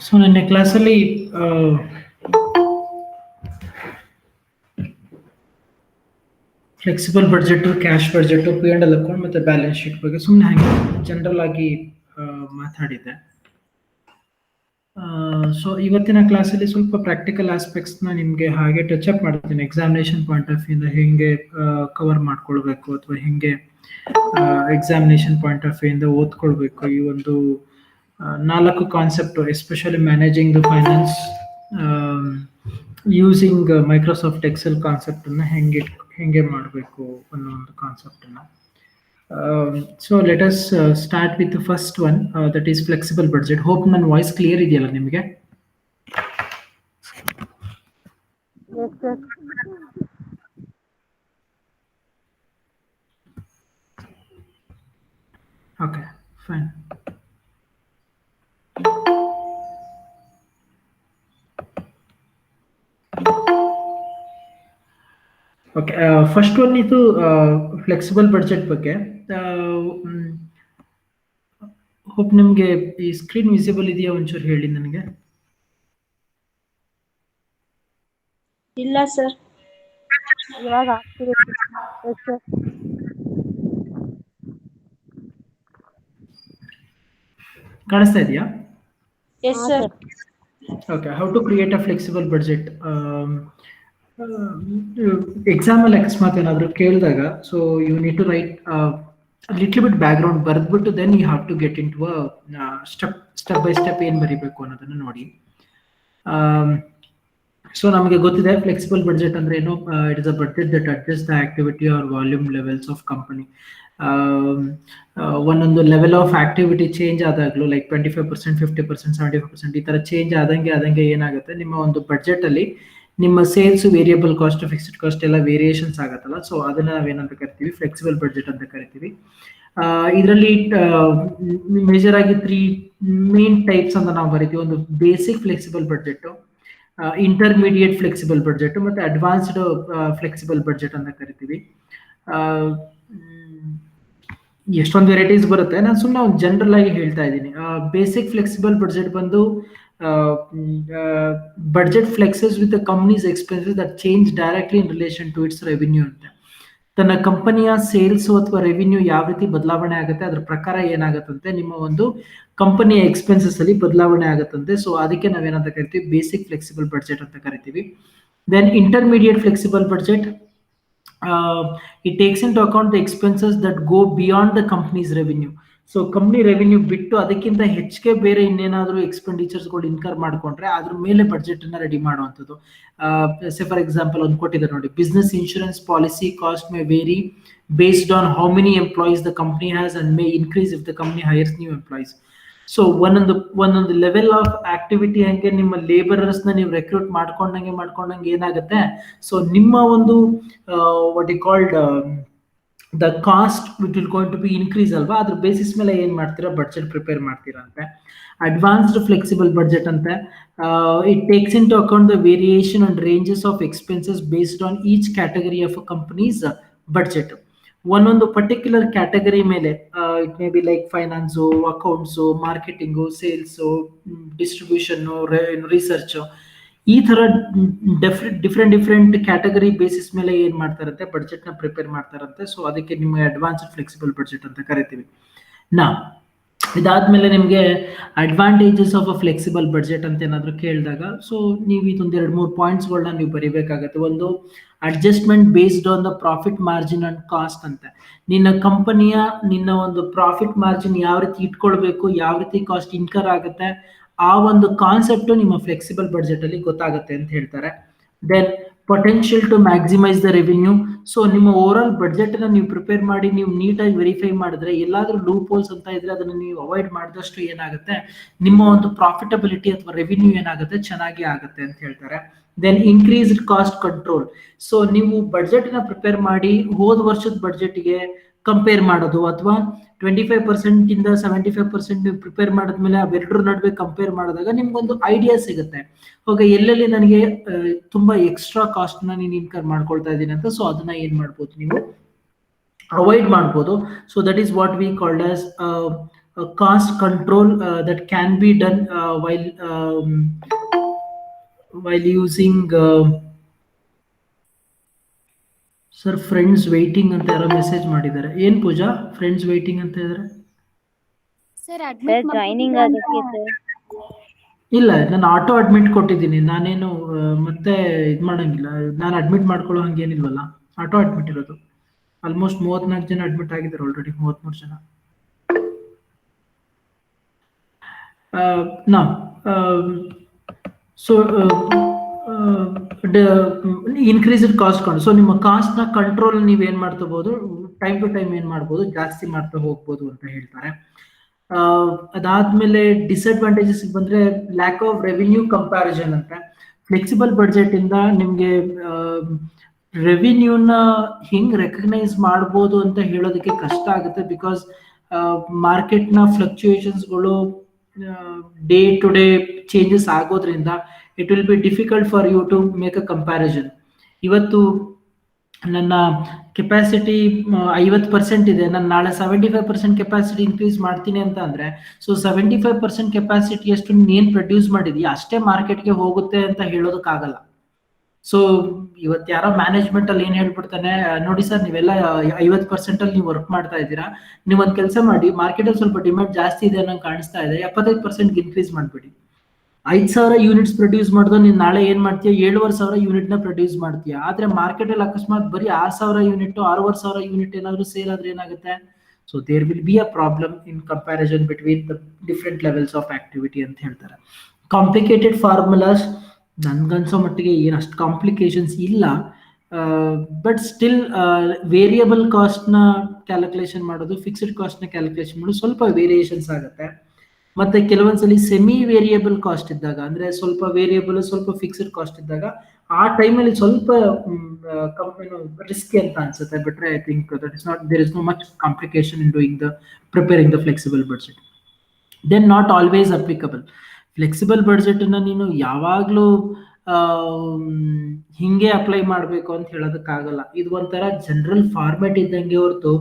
So ನಿನ್ನೆ ಕ್ಲಾಸಲ್ಲಿ flexible budget, cash budget, P&L account ಮತ್ತೆ ಬ್ಯಾಲೆನ್ಸ್ ಶೀಟ್ ಬಗ್ಗೆ ಸುಮ್ಮನೆ ಹಾಗೆ ಜನರಲ್ ಆಗಿ ಮಾತಾಡಿದ್ದೆ. ಸೊ ಇವತ್ತಿನ ಕ್ಲಾಸಲ್ಲಿ ಸ್ವಲ್ಪ ಪ್ರಾಕ್ಟಿಕಲ್ ಆಸ್ಪೆಕ್ಟ್ಸ್ನ ನಿಮಗೆ ಹಾಗೆ ಟಚ್ ಅಪ್ ಮಾಡ್ತೀನಿ. ಎಕ್ಸಾಮಿನೇಷನ್ ಪಾಯಿಂಟ್ ಆಫ್ ವ್ಯೂಯಿಂದ ಹೆಂಗೆ ಕವರ್ ಮಾಡ್ಕೊಳ್ಬೇಕು ಅಥವಾ ಹೆಂಗೆ ಎಕ್ಸಾಮಿನೇಷನ್ ಪಾಯಿಂಟ್ ಆಫ್ ವ್ಯೂಯಿಂದ ಓದ್ಕೊಳ್ಬೇಕು ಈ ಒಂದು 4 concept, especially managing the finance using Microsoft Excel concept ಅನ್ನ ಹೆಂಗೆ ಮಾಡಬೇಕು ಅನ್ನೋ ಒಂದು ಕಾನ್ಸೆಪ್ಟ್ ಅನ್ನ. So let us start with the first one, that is flexible budget. Hope ನನ್ನ ವಾಯ್ಸ್ ಕ್ಲಿಯರ್ ಇದೆಯಲ್ಲ ನಿಮಗೆ? Yes, sir. Okay, fine. Okay, first one ಇದು ಫ್ಲೆಕ್ಸಿಬಲ್ ಬಡ್ಜೆಟ್ ಬಗ್ಗೆ. ಹೋಪ್ ನಿಮಗೆ ಈ ಸ್ಕ್ರೀನ್ ವಿಸಿಬಲ್ ಇದೆಯಾ? ಒಂಚೂರು ಹೇಳಿ ನನಗೆ. ಇಲ್ಲ ಸರ್, ಇವಾಗ ಆಗ್ತಿದೆ. Yes, sir. ಕಾಣಿಸ್ತಾ ಇದೆಯಾ? Yes, sir. Okay, how to create a flexible budget. Exam ಅಲ್ಲಿ ಅಕಸ್ಮಾತ್ ಏನಾದ್ರು ಕೇಳಿದಾಗ, so you need to write little bit background ಬರೆದ್ಬಿಟ್ಟು then you have to get into step by step ಏನ್ ಬರೀಬೇಕು ಅನ್ನೋದನ್ನ ನೋಡಿ. ಸೊ ನಮಗೆ ಗೊತ್ತಿದೆ ಫ್ಲೆಕ್ಸಿಬಲ್ ಬಡ್ಜೆಟ್ ಅಂದ್ರೆ ಏನು. It is a budget that adjust the activity or volume levels of company. ಒಂದೊಂದು ಲೆವೆಲ್ ಆಫ್ ಆಕ್ಟಿವಿಟಿ ಚೇಂಜ್ ಆದಾಗ್ಲೂ, ಲೈಕ್ 25%, 50%, 75% ಈ ತರ ಚೇಂಜ್ ಆದಂಗೆ ಏನಾಗುತ್ತೆ, ನಿಮ್ಮ ಒಂದು ಬಡ್ಜೆಟ್ ಅಲ್ಲಿ ನಿಮ್ಮ sales, variable cost, fixed cost ಎಲ್ಲ ವೇರಿಯೇಷನ್ಸ್ ಆಗತ್ತಲ್ಲ. ಸೊ ಅದನ್ನ ನಾವೇನಂತ ಕರಿತೀವಿ, ಫ್ಲೆಕ್ಸಿಬಲ್ ಬಡ್ಜೆಟ್ ಅಂತ ಕರಿತೀವಿ. ಇದರಲ್ಲಿ ಮೇಜರ್ ಆಗಿ 3 ಮೇನ್ ಟೈಪ್ಸ್ ಅಂತ ನಾವು ಬರಿತೀವಿ. ಒಂದು basic flexible budget, intermediate flexible budget ಮತ್ತೆ ಅಡ್ವಾನ್ಸ್ಡ್ ಫ್ಲೆಕ್ಸಿಬಲ್ ಬಡ್ಜೆಟ್ ಅಂತ ಕರಿತೀವಿ. ಎಷ್ಟೊಂದು ವೆರೈಟೀಸ್ ಬರುತ್ತೆ. ನಾನು ಸುಮ್ಮನೆ ಒಂದು ಜನರಲ್ ಆಗಿ ಹೇಳ್ತಾ ಇದ್ದೀನಿ. ಬೇಸಿಕ್ ಫ್ಲೆಕ್ಸಿಬಲ್ ಬಡ್ಜೆಟ್ ಬಂದು budget flexes with the company's expenses that change directly in relation to its revenue ಅಂತ. ತನ್ನ ಕಂಪನಿಯ ಸೇಲ್ಸ್ ಅಥವಾ ರೆವಿನ್ಯೂ ಯಾವ ರೀತಿ ಬದಲಾವಣೆ ಆಗುತ್ತೆ ಅದ್ರ ಪ್ರಕಾರ ಏನಾಗುತ್ತಂತೆ, ನಿಮ್ಮ ಒಂದು ಕಂಪನಿಯ ಎಕ್ಸ್ಪೆನ್ಸಸ್ ಅಲ್ಲಿ ಬದಲಾವಣೆ ಆಗುತ್ತಂತೆ. ಸೊ ಅದಕ್ಕೆ ನಾವೇನಂತ ಕರಿತೀವಿ, ಬೇಸಿಕ್ ಫ್ಲೆಕ್ಸಿಬಲ್ ಬಡ್ಜೆಟ್ ಅಂತ ಕರಿತೀವಿ. Then intermediate flexible budget, it takes into account the expenses that go beyond the company's revenue. So company revenue ಬಿಟ್ಟು ಅದಕ್ಕಿಂತ ಹೆಚ್ಚಿಗೆ ಬೇರೆ ಇನ್ನೇನಾದ್ರೂ ಎಕ್ಸ್ಪೆಂಡಿಚರ್ಸ್ಗಳು ಇನ್ಕರ್ ಮಾಡ್ಕೊಂಡ್ರೆ ಅದ್ರ ಮೇಲೆ ಬಡ್ಜೆಟ್ ಅನ್ನ ರೆಡಿ ಮಾಡುವಂಥದ್ದು. ಸೆ ಫಾರ್ ಎಕ್ಸಾಂಪಲ್ ಒಂದು ಕೊಟ್ಟಿದ್ದಾರೆ ನೋಡಿ, business insurance policy cost may vary based on how many employees the company has and may increase if the company hires new employees. So ಒಂದೊಂದು ಲೆವೆಲ್ ಆಫ್ ಆಕ್ಟಿವಿಟಿ ಹಂಗೆ ನಿಮ್ಮ labourers ನ ನೀವು ರೆಕ್ರೂಟ್ ಮಾಡ್ಕೊಂಡಂಗೆ ಏನಾಗುತ್ತೆ, so ನಿಮ್ಮ ಒಂದು what you called the cost it will going to be increase ಅಲ್ವಾ, ಅದ್ರ ಬೇಸಿಸ್ ಮೇಲೆ ಏನ್ ಮಾಡ್ತೀರಾ, ಬಡ್ಜೆಟ್ ಪ್ರಿಪೇರ್ ಮಾಡ್ತೀರಾ ಅಂತ. ಅಡ್ವಾನ್ಸ್ಡ್ ಫ್ಲೆಕ್ಸಿಬಲ್ ಬಡ್ಜೆಟ್ ಅಂತ, it takes into account the variation and ranges of expenses based on each category of a company's budget. ಒಂದೊಂದು particular category ಮೇಲೆ, it may be like finance, accounts, marketing, sales, distribution, research, ಈ ತರ different category basis ಮೇಲೆ ಏನ್ ಮಾಡ್ತಾರಂತೆ, budget ನ prepare ಮಾಡ್ತಾರಂತೆ. So ಅದಕ್ಕೆ ನಿಮಗೆ ಅಡ್ವಾನ್ಸ್ಡ್ ಫ್ಲೆಕ್ಸಿಬಲ್ ಬಡ್ಜೆಟ್ ಅಂತ ಕರಿತೀವಿ. ಇದಾದ್ಮೇಲೆ ನಿಮಗೆ advantages of a flexible budget ಅಂತ ಏನಾದ್ರು ಕೇಳಿದಾಗ, ಸೊ ನೀವು ಇದೊಂದು 2-3 ಪಾಯಿಂಟ್ಸ್ಗಳನ್ನ ನೀವು ಬರಿಬೇಕಾಗತ್ತೆ. ಒಂದು, adjustment based on the profit margin and cost ಅಂತ. ನಿನ್ನ ಒಂದು ಪ್ರಾಫಿಟ್ ಮಾರ್ಜಿನ್ ಯಾವ ರೀತಿ ಇಟ್ಕೊಳ್ಬೇಕು, ಯಾವ ರೀತಿ ಕಾಸ್ಟ್ ಇನ್ಕರ್ ಆಗುತ್ತೆ, ಆ ಒಂದು ಕಾನ್ಸೆಪ್ಟ್ ನಿಮ್ಮ ಫ್ಲೆಕ್ಸಿಬಲ್ ಬಡ್ಜೆಟ್ ಅಲ್ಲಿ ಗೊತ್ತಾಗುತ್ತೆ ಅಂತ ಹೇಳ್ತಾರೆ. Then potential to maximise the revenue. So ನಿಮ್ಮ ಓವರ್ ಆಲ್ ಬಡ್ಜೆಟ್ ಅನ್ನ ನೀವು ಪ್ರಿಪೇರ್ ಮಾಡಿ ನೀವು ನೀಟಾಗಿ ವೆರಿಫೈ ಮಾಡಿದ್ರೆ, ಎಲ್ಲಾದ್ರೂ ಲೂಪ್ ಹೋಲ್ಸ್ ಅಂತ ಇದ್ರೆ ಅದನ್ನ ನೀವು ಅವಾಯ್ಡ್ ಮಾಡಿದಷ್ಟು ಏನಾಗುತ್ತೆ, ನಿಮ್ಮ ಒಂದು ಪ್ರಾಫಿಟಬಿಲಿಟಿ ಅಥವಾ ರೆವಿನ್ಯೂ ಏನಾಗುತ್ತೆ, ಚೆನ್ನಾಗಿ ಆಗುತ್ತೆ ಅಂತ ಹೇಳ್ತಾರೆ. Then increased cost control. So ನೀವು ಬಡ್ಜೆಟ್ ನ ಪ್ರಿಪೇರ್ ಮಾಡಿ ಹೋದ ವರ್ಷದ ಬಡ್ಜೆಟ್ಗೆ ಕಂಪೇರ್ ಮಾಡೋದು, ಅಥವಾ 25% ಇಂದ 75% ನೀವು ಪ್ರಿಪೇರ್ ಮಾಡಿದ್ಮೇಲೆ ಅವೆರಡರ ನಡುವೆ ಕಂಪೇರ್ ಮಾಡಿದಾಗ ನಿಮ್ಗೊಂದು ಐಡಿಯಾ ಸಿಗುತ್ತೆ, ಓಕೆ ಎಲ್ಲೆಲ್ಲಿ ನನಗೆ ತುಂಬಾ ಎಕ್ಸ್ಟ್ರಾ ಕಾಸ್ಟ್ ನ ನೀನು ಇನ್ಕರ್ ಮಾಡ್ಕೊಳ್ತಾ ಇದ್ದೀನಿ ಅಂತ. ಸೊ ಅದನ್ನ ಏನ್ ಮಾಡ್ಬೋದು, ನೀವು ಅವಾಯ್ಡ್ ಮಾಡ್ಬೋದು. So that is what we called as cost control that can be done while using sir friends waiting ಅಂತ ಯಾರೋ ಮೆಸೇಜ್ ಮಾಡಿದ್ದಾರೆ. ಏನ್ ಪೂಜಾ ಫ್ರೆಂಡ್ಸ್ ವೇಟಿಂಗ್ ಅಂತ ಹೇಳಿದ್ರೆ? ಸರ್ ಸರ್ ಜಾಯ್ನಿಂಗ್ ಅದಕ್ಕೆ ಸರ್. ಇಲ್ಲ, ನಾನು ಆಟೋ ಅಡ್ಮಿಟ್ ಕೊಟ್ಟಿದ್ದೀನಿ. ನಾನೇನು ಮತ್ತೆ ಇದು ಮಾಡಂಗಿಲ್ಲ. ನಾನು ಅಡ್ಮಿಟ್ ಮಾಡ್ಕೊಳ್ಳೋ ಹಂಗೇನಿಲ್ವಲ್ಲ, ಆಟೋ ಅಡ್ಮಿಟ್ ಇರೋದು. ಆಲ್ಮೋಸ್ಟ್ 34 ಜನ ಅಡ್ಮಿಟ್ ಆಗಿದ್ದಾರೆ ಆಲ್ರೆಡಿ, 33 ಜನ. ನಾ so increased cost control. So ನಿಮ್ಮ ಕಾಸ್ಟ್ ನ ಕಂಟ್ರೋಲ್ ನೀವ್ ಏನ್ ಮಾಡ್ಕೋಬಹುದು, ಟೈಮ್ ಟು ಟೈಮ್ ಏನ್ ಮಾಡ್ಬೋದು, ಜಾಸ್ತಿ ಮಾಡ್ತಾ ಹೋಗ್ಬೋದು ಅಂತ ಹೇಳ್ತಾರೆ. ಅದಾದ್ಮೇಲೆ ಡಿಸ್ಅಡ್ವಾಂಟೇಜಸ್ ಬಂದ್ರೆ ಲ್ಯಾಕ್ ಆಫ್ ರೆವಿನ್ಯೂ ಕಂಪ್ಯಾರಿಸನ್ ಅಂತ. ಫ್ಲೆಕ್ಸಿಬಲ್ ಬಡ್ಜೆಟ್ ಇಂದ ನಿಮ್ಗೆ ರೆವಿನ್ಯೂನ ಹಿಂಗ್ ರೆಕಗ್ನೈಸ್ ಮಾಡ್ಬೋದು ಅಂತ ಹೇಳೋದಕ್ಕೆ ಕಷ್ಟ ಆಗುತ್ತೆ. ಬಿಕಾಸ್ ಮಾರ್ಕೆಟ್ ನ ಫ್ಲಕ್ಚುಯೇಷನ್ಸ್ಗಳು ಡೇ ಟು ಡೇ ಚೇಂಜಸ್ ಆಗೋದ್ರಿಂದ it will be difficult for you to make a comparison. ಇವತ್ತು ನನ್ನ ಕೆಪಾಸಿಟಿ 50% ಇದೆ, ನಾನು ನಾಳೆ 75% ಕೆಪಾಸಿಟಿ ಇನ್ಕ್ರೀಸ್ ಮಾಡ್ತೀನಿ ಅಂತ ಅಂದ್ರೆ, ಸೊ 75% ಕೆಪಾಸಿಟಿ ಅಷ್ಟು ಏನ್ ಪ್ರೊಡ್ಯೂಸ್ ಮಾಡಿದೀಯ ಅಷ್ಟೇ ಮಾರ್ಕೆಟ್ಗೆ ಹೋಗುತ್ತೆ ಅಂತ ಹೇಳೋದಕ್ಕಾಗಲ್ಲ. ಸೊ ಇವತ್ತು ಯಾರೋ ಮ್ಯಾನೇಜ್ಮೆಂಟ್ ಅಲ್ಲಿ ಏನ್ ಹೇಳ್ಬಿಡ್ತಾನೆ, ನೋಡಿ ಸರ್ ನೀವೆಲ್ಲ 50% ಅಲ್ಲಿ ನೀವು ವರ್ಕ್ ಮಾಡ್ತಾ ಇದ್ದೀರಾ, ನೀವು ಒಂದ್ ಕೆಲಸ ಮಾಡಿ, ಮಾರ್ಕೆಟ್ ಅಲ್ಲಿ ಸ್ವಲ್ಪ ಡಿಮ್ಯಾಂಡ್ ಜಾಸ್ತಿ ಇದೆ ಅನ್ನೋ ಕಾಣಿಸ್ತಾ ಇದೆ, 75% ಇನ್ಕ್ರೀಸ್ ಮಾಡ್ಬಿಡಿ. 5,000 ಯೂನಿಟ್ಸ್ ಪ್ರೊಡ್ಯೂಸ್ ಮಾಡಿದ್ರು ನೀನ್ ನಾಳೆ ಏನ್ ಮಾಡ್ತೀಯ, 7,500 ಯೂನಿಟ್ ನ ಪ್ರೊಡ್ಯೂಸ್ ಮಾಡ್ತೀಯ. ಆದ್ರೆ ಮಾರ್ಕೆಟ್ ಅಲ್ಲಿ ಅಕಸ್ಮಾತ್ ಬರೀ 6,000 ಯೂನಿಟ್ 6,500 ಯೂನಿಟ್ ಏನಾದ್ರು ಸೇಲ್ ಆದ್ರೆ ಏನಾಗುತ್ತೆ? So there will be a problem in comparison between the different levels of activity ಅಂತ ಹೇಳ್ತಾರೆ. ಕಾಂಪ್ಲಿಕೇಟೆಡ್ ಫಾರ್ಮುಲಾಸ್ ನನ್ಗನ್ಸೋ ಮಟ್ಟಿಗೆ ಏನು ಅಷ್ಟು ಕಾಂಪ್ಲಿಕೇಶನ್ಸ್ ಇಲ್ಲ. ಬಟ್ ಸ್ಟಿಲ್ ವೇರಿಯಬಲ್ ಕಾಸ್ಟ್ ನ ಕ್ಯಾಲ್ಕುಲೇಷನ್ ಮಾಡೋದು, ಫಿಕ್ಸ್ಡ್ ಕಾಸ್ಟ್ ನ ಕ್ಯಾಲ್ಕುಲೇಷನ್ ಮಾಡೋದು ಸ್ವಲ್ಪ ವೇರಿಯೇಷನ್ಸ್ ಆಗುತ್ತೆ. ಮತ್ತೆ ಕೆಲವೊಂದ್ಸಲಿ ಸೆಮಿ ವೇರಿಯಬಲ್ ಕಾಸ್ಟ್ ಇದ್ದಾಗ, ಅಂದ್ರೆ ಸ್ವಲ್ಪ ವೇರಿಯಬಲ್ ಸ್ವಲ್ಪ ಫಿಕ್ಸ್ಡ್ ಕಾಸ್ಟ್ ಇದ್ದಾಗ, ಆ ಟೈಮಲ್ಲಿ ಸ್ವಲ್ಪ ರಿಸ್ಕಿ ಅಂತ ಅನ್ಸುತ್ತೆ. ಬಿಟ್ರೆ I think that is not, there is no much complication in doing the preparing the flexible budget. Then not always applicable. Flexible budget ಅನ್ನ ನೀನು ಯಾವಾಗ್ಲೂ ಹಿಂಗೆ ಅಪ್ಲೈ ಮಾಡ್ಬೇಕು ಅಂತ ಹೇಳೋದಕ್ಕಾಗಲ್ಲ. ಇದು ಒಂಥರ ಜನರಲ್ ಫಾರ್ಮ್ಯಾಟ್ ಇದ್ದಂಗೆ ಹೊರತು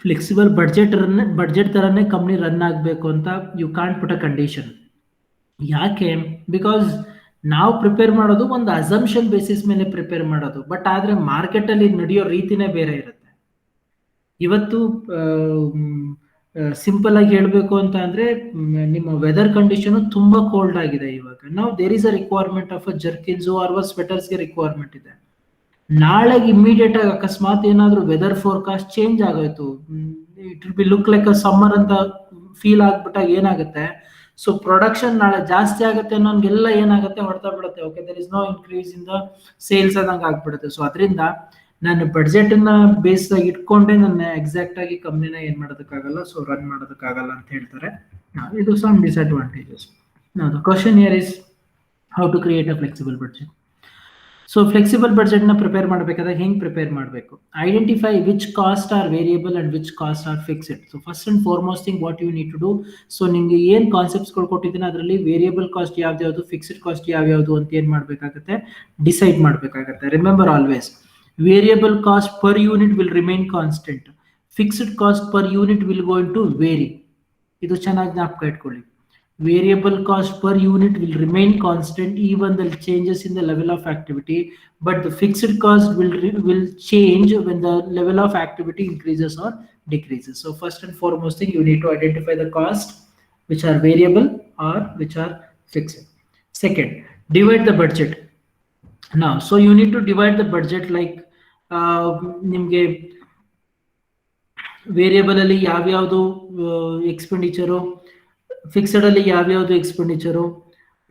ಫ್ಲೆಕ್ಸಿಬಲ್ ಬಡ್ಜೆಟ್ ತರನೇ ಕಂಪ್ನಿ ರನ್ ಆಗಬೇಕು ಅಂತ you can't put a condition. ಯಾಕೆ? ಬಿಕಾಸ್ ನಾವು ಪ್ರಿಪೇರ್ ಮಾಡೋದು ಒಂದು ಅಸಂಪ್ಷನ್ ಬೇಸಿಸ್ ಮೇಲೆ ಪ್ರಿಪೇರ್ ಮಾಡೋದು. ಬಟ್ ಆದ್ರೆ ಮಾರ್ಕೆಟ್ ಅಲ್ಲಿ ನಡೆಯೋ ರೀತಿನೇ ಬೇರೆ ಇರುತ್ತೆ. ಇವತ್ತು ಸಿಂಪಲ್ ಆಗಿ ಹೇಳ್ಬೇಕು ಅಂತ ಅಂದ್ರೆ, ನಿಮ್ಮ ವೆದರ್ ಕಂಡೀಷನ್ ತುಂಬಾ ಕೋಲ್ಡ್ ಆಗಿದೆ ಇವಾಗ. ನಾವು there is a requirement of a jerkins or ಸ್ವೆಟರ್ಸ್ಗೆ ರಿಕ್ವೈರ್ಮೆಂಟ್ ಇದೆ. ನಾಳೆಗೆ ಇಮಿಡಿಯೇಟ್ ಆಗಿ ಅಕಸ್ಮಾತ್ ಏನಾದ್ರು ವೆದರ್ ಫೋರ್ಕಾಸ್ಟ್ ಚೇಂಜ್ ಆಗೋಯ್ತು, it will be look like a summer ಅಂತ ಫೀಲ್ ಆಗ್ಬಿಟ್ಟಾಗ ಏನಾಗುತ್ತೆ, ಸೊ ಪ್ರೊಡಕ್ಷನ್ ನಾಳೆ ಜಾಸ್ತಿ ಆಗುತ್ತೆ ಅನ್ನೋಂಗೆಲ್ಲ ಏನಾಗುತ್ತೆ, ಹೊಡ್ತಾ ಬಿಡುತ್ತೆ. Okay, there is no increase in the sales ಅನ್ನಂಗೆ ಆಗ್ಬಿಡುತ್ತೆ. ಸೊ ಅದರಿಂದ ನಾನು ಬಡ್ಜೆಟ್ ಅನ್ನ ಬೇಸ್ ಆಗಿ ಇಟ್ಕೊಂಡೆ ನನ್ನ ಎಕ್ಸಾಕ್ಟ್ ಆಗಿ ಕಂಪ್ನಿನ ಏನ್ ಮಾಡೋದಕ್ಕಾಗಲ್ಲ, ಸೊ ರನ್ ಮಾಡೋದಕ್ಕಾಗಲ್ಲ ಅಂತ ಹೇಳ್ತಾರೆ. ಇದು some disadvantages. The question here is how to create a flexible budget. So flexible budget ನ ಪ್ರಿಪೇರ್ ಮಾಡಬೇಕಾದಾಗ ಹೆಂಗ್ ಪ್ರಿಪೇರ್ ಮಾಡಬೇಕು? Identify which cost are variable and which cost are fixed. So first and foremost thing what you need to do, so ನಿಮ್ಗೆ ಏನ್ concepts ಕೊಟ್ಟಿದ್ದೀನಿ ಅದರಲ್ಲಿ variable cost ಯಾವ್ದು, fixed cost ಯಾವ್ಯಾವುದು ಅಂತ ಏನ್ ಮಾಡ್ಬೇಕಾಗುತ್ತೆ, ಡಿಸೈಡ್ ಮಾಡ್ಬೇಕಾಗುತ್ತೆ. Remember always, variable cost per unit will remain constant, fixed cost per unit will going to vary. ಇದು ಚೆನ್ನಾಗಿ ಜ್ಞಾಪಕ ಇಟ್ಕೊಳ್ಳಿ. Variable cost per unit will remain constant even the changes in the level of activity, but the fixed cost will change when the level of activity increases or decreases. So first and foremost thing, you need to identify the cost which are variable or which are fixed. Second, divide the budget. Now, so you need to divide the budget like nimge variable ಅಲ್ಲಿ ಯಾವ್ಯಾವುದು expenditure, fixed ಅಲ್ಲಿ ಯಾವ್ಯಾವ್ದು expenditure,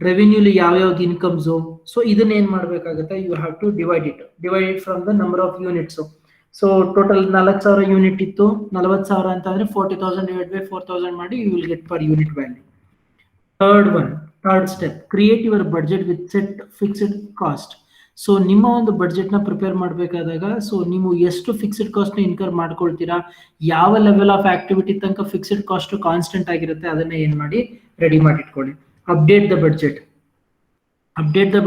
ರೆವಿನ್ಯೂಲಿ ಯಾವ್ಯಾವ್ದು incomes. So ಇದನ್ನ ಏನ್ ಮಾಡ್ಬೇಕಾಗುತ್ತೆ, you have to divide it from the number of units. So total 4,000 unit ಇತ್ತು, 40,000 ಅಂತ ಅಂದ್ರೆ 40,000 ಡಿವೈಡ್ ಬೈ 4,000 ಮಾಡಿ you will get per unit value. Third step, create your budget with set fixed cost. So ನಿಮ್ಮ ಒಂದು budget ನ prepare ಮಾಡಬೇಕಾದಾಗ, so ನೀವು ಎಷ್ಟು ಫಿಕ್ಸ್ಡ್ ಕಾಸ್ಟ್ ನ ಇನ್ಕರ್ ಮಾಡ್ಕೊಳ್ತೀರಾ, ಯಾವ ಲೆವೆಲ್ ಆಫ್ ಆಕ್ಟಿವಿಟಿ ತನಕ ಫಿಕ್ಸ್ಡ್ ಕಾಸ್ಟ್ ಕಾನ್ಸ್ಟೆಂಟ್ ಆಗಿರುತ್ತೆ ಅದನ್ನ ಏನ್ ಮಾಡಿ ರೆಡಿ ಮಾಡಿ ಇಟ್ಕೊಳ್ಳಿ. ಅಪ್ಡೇಟ್ ದ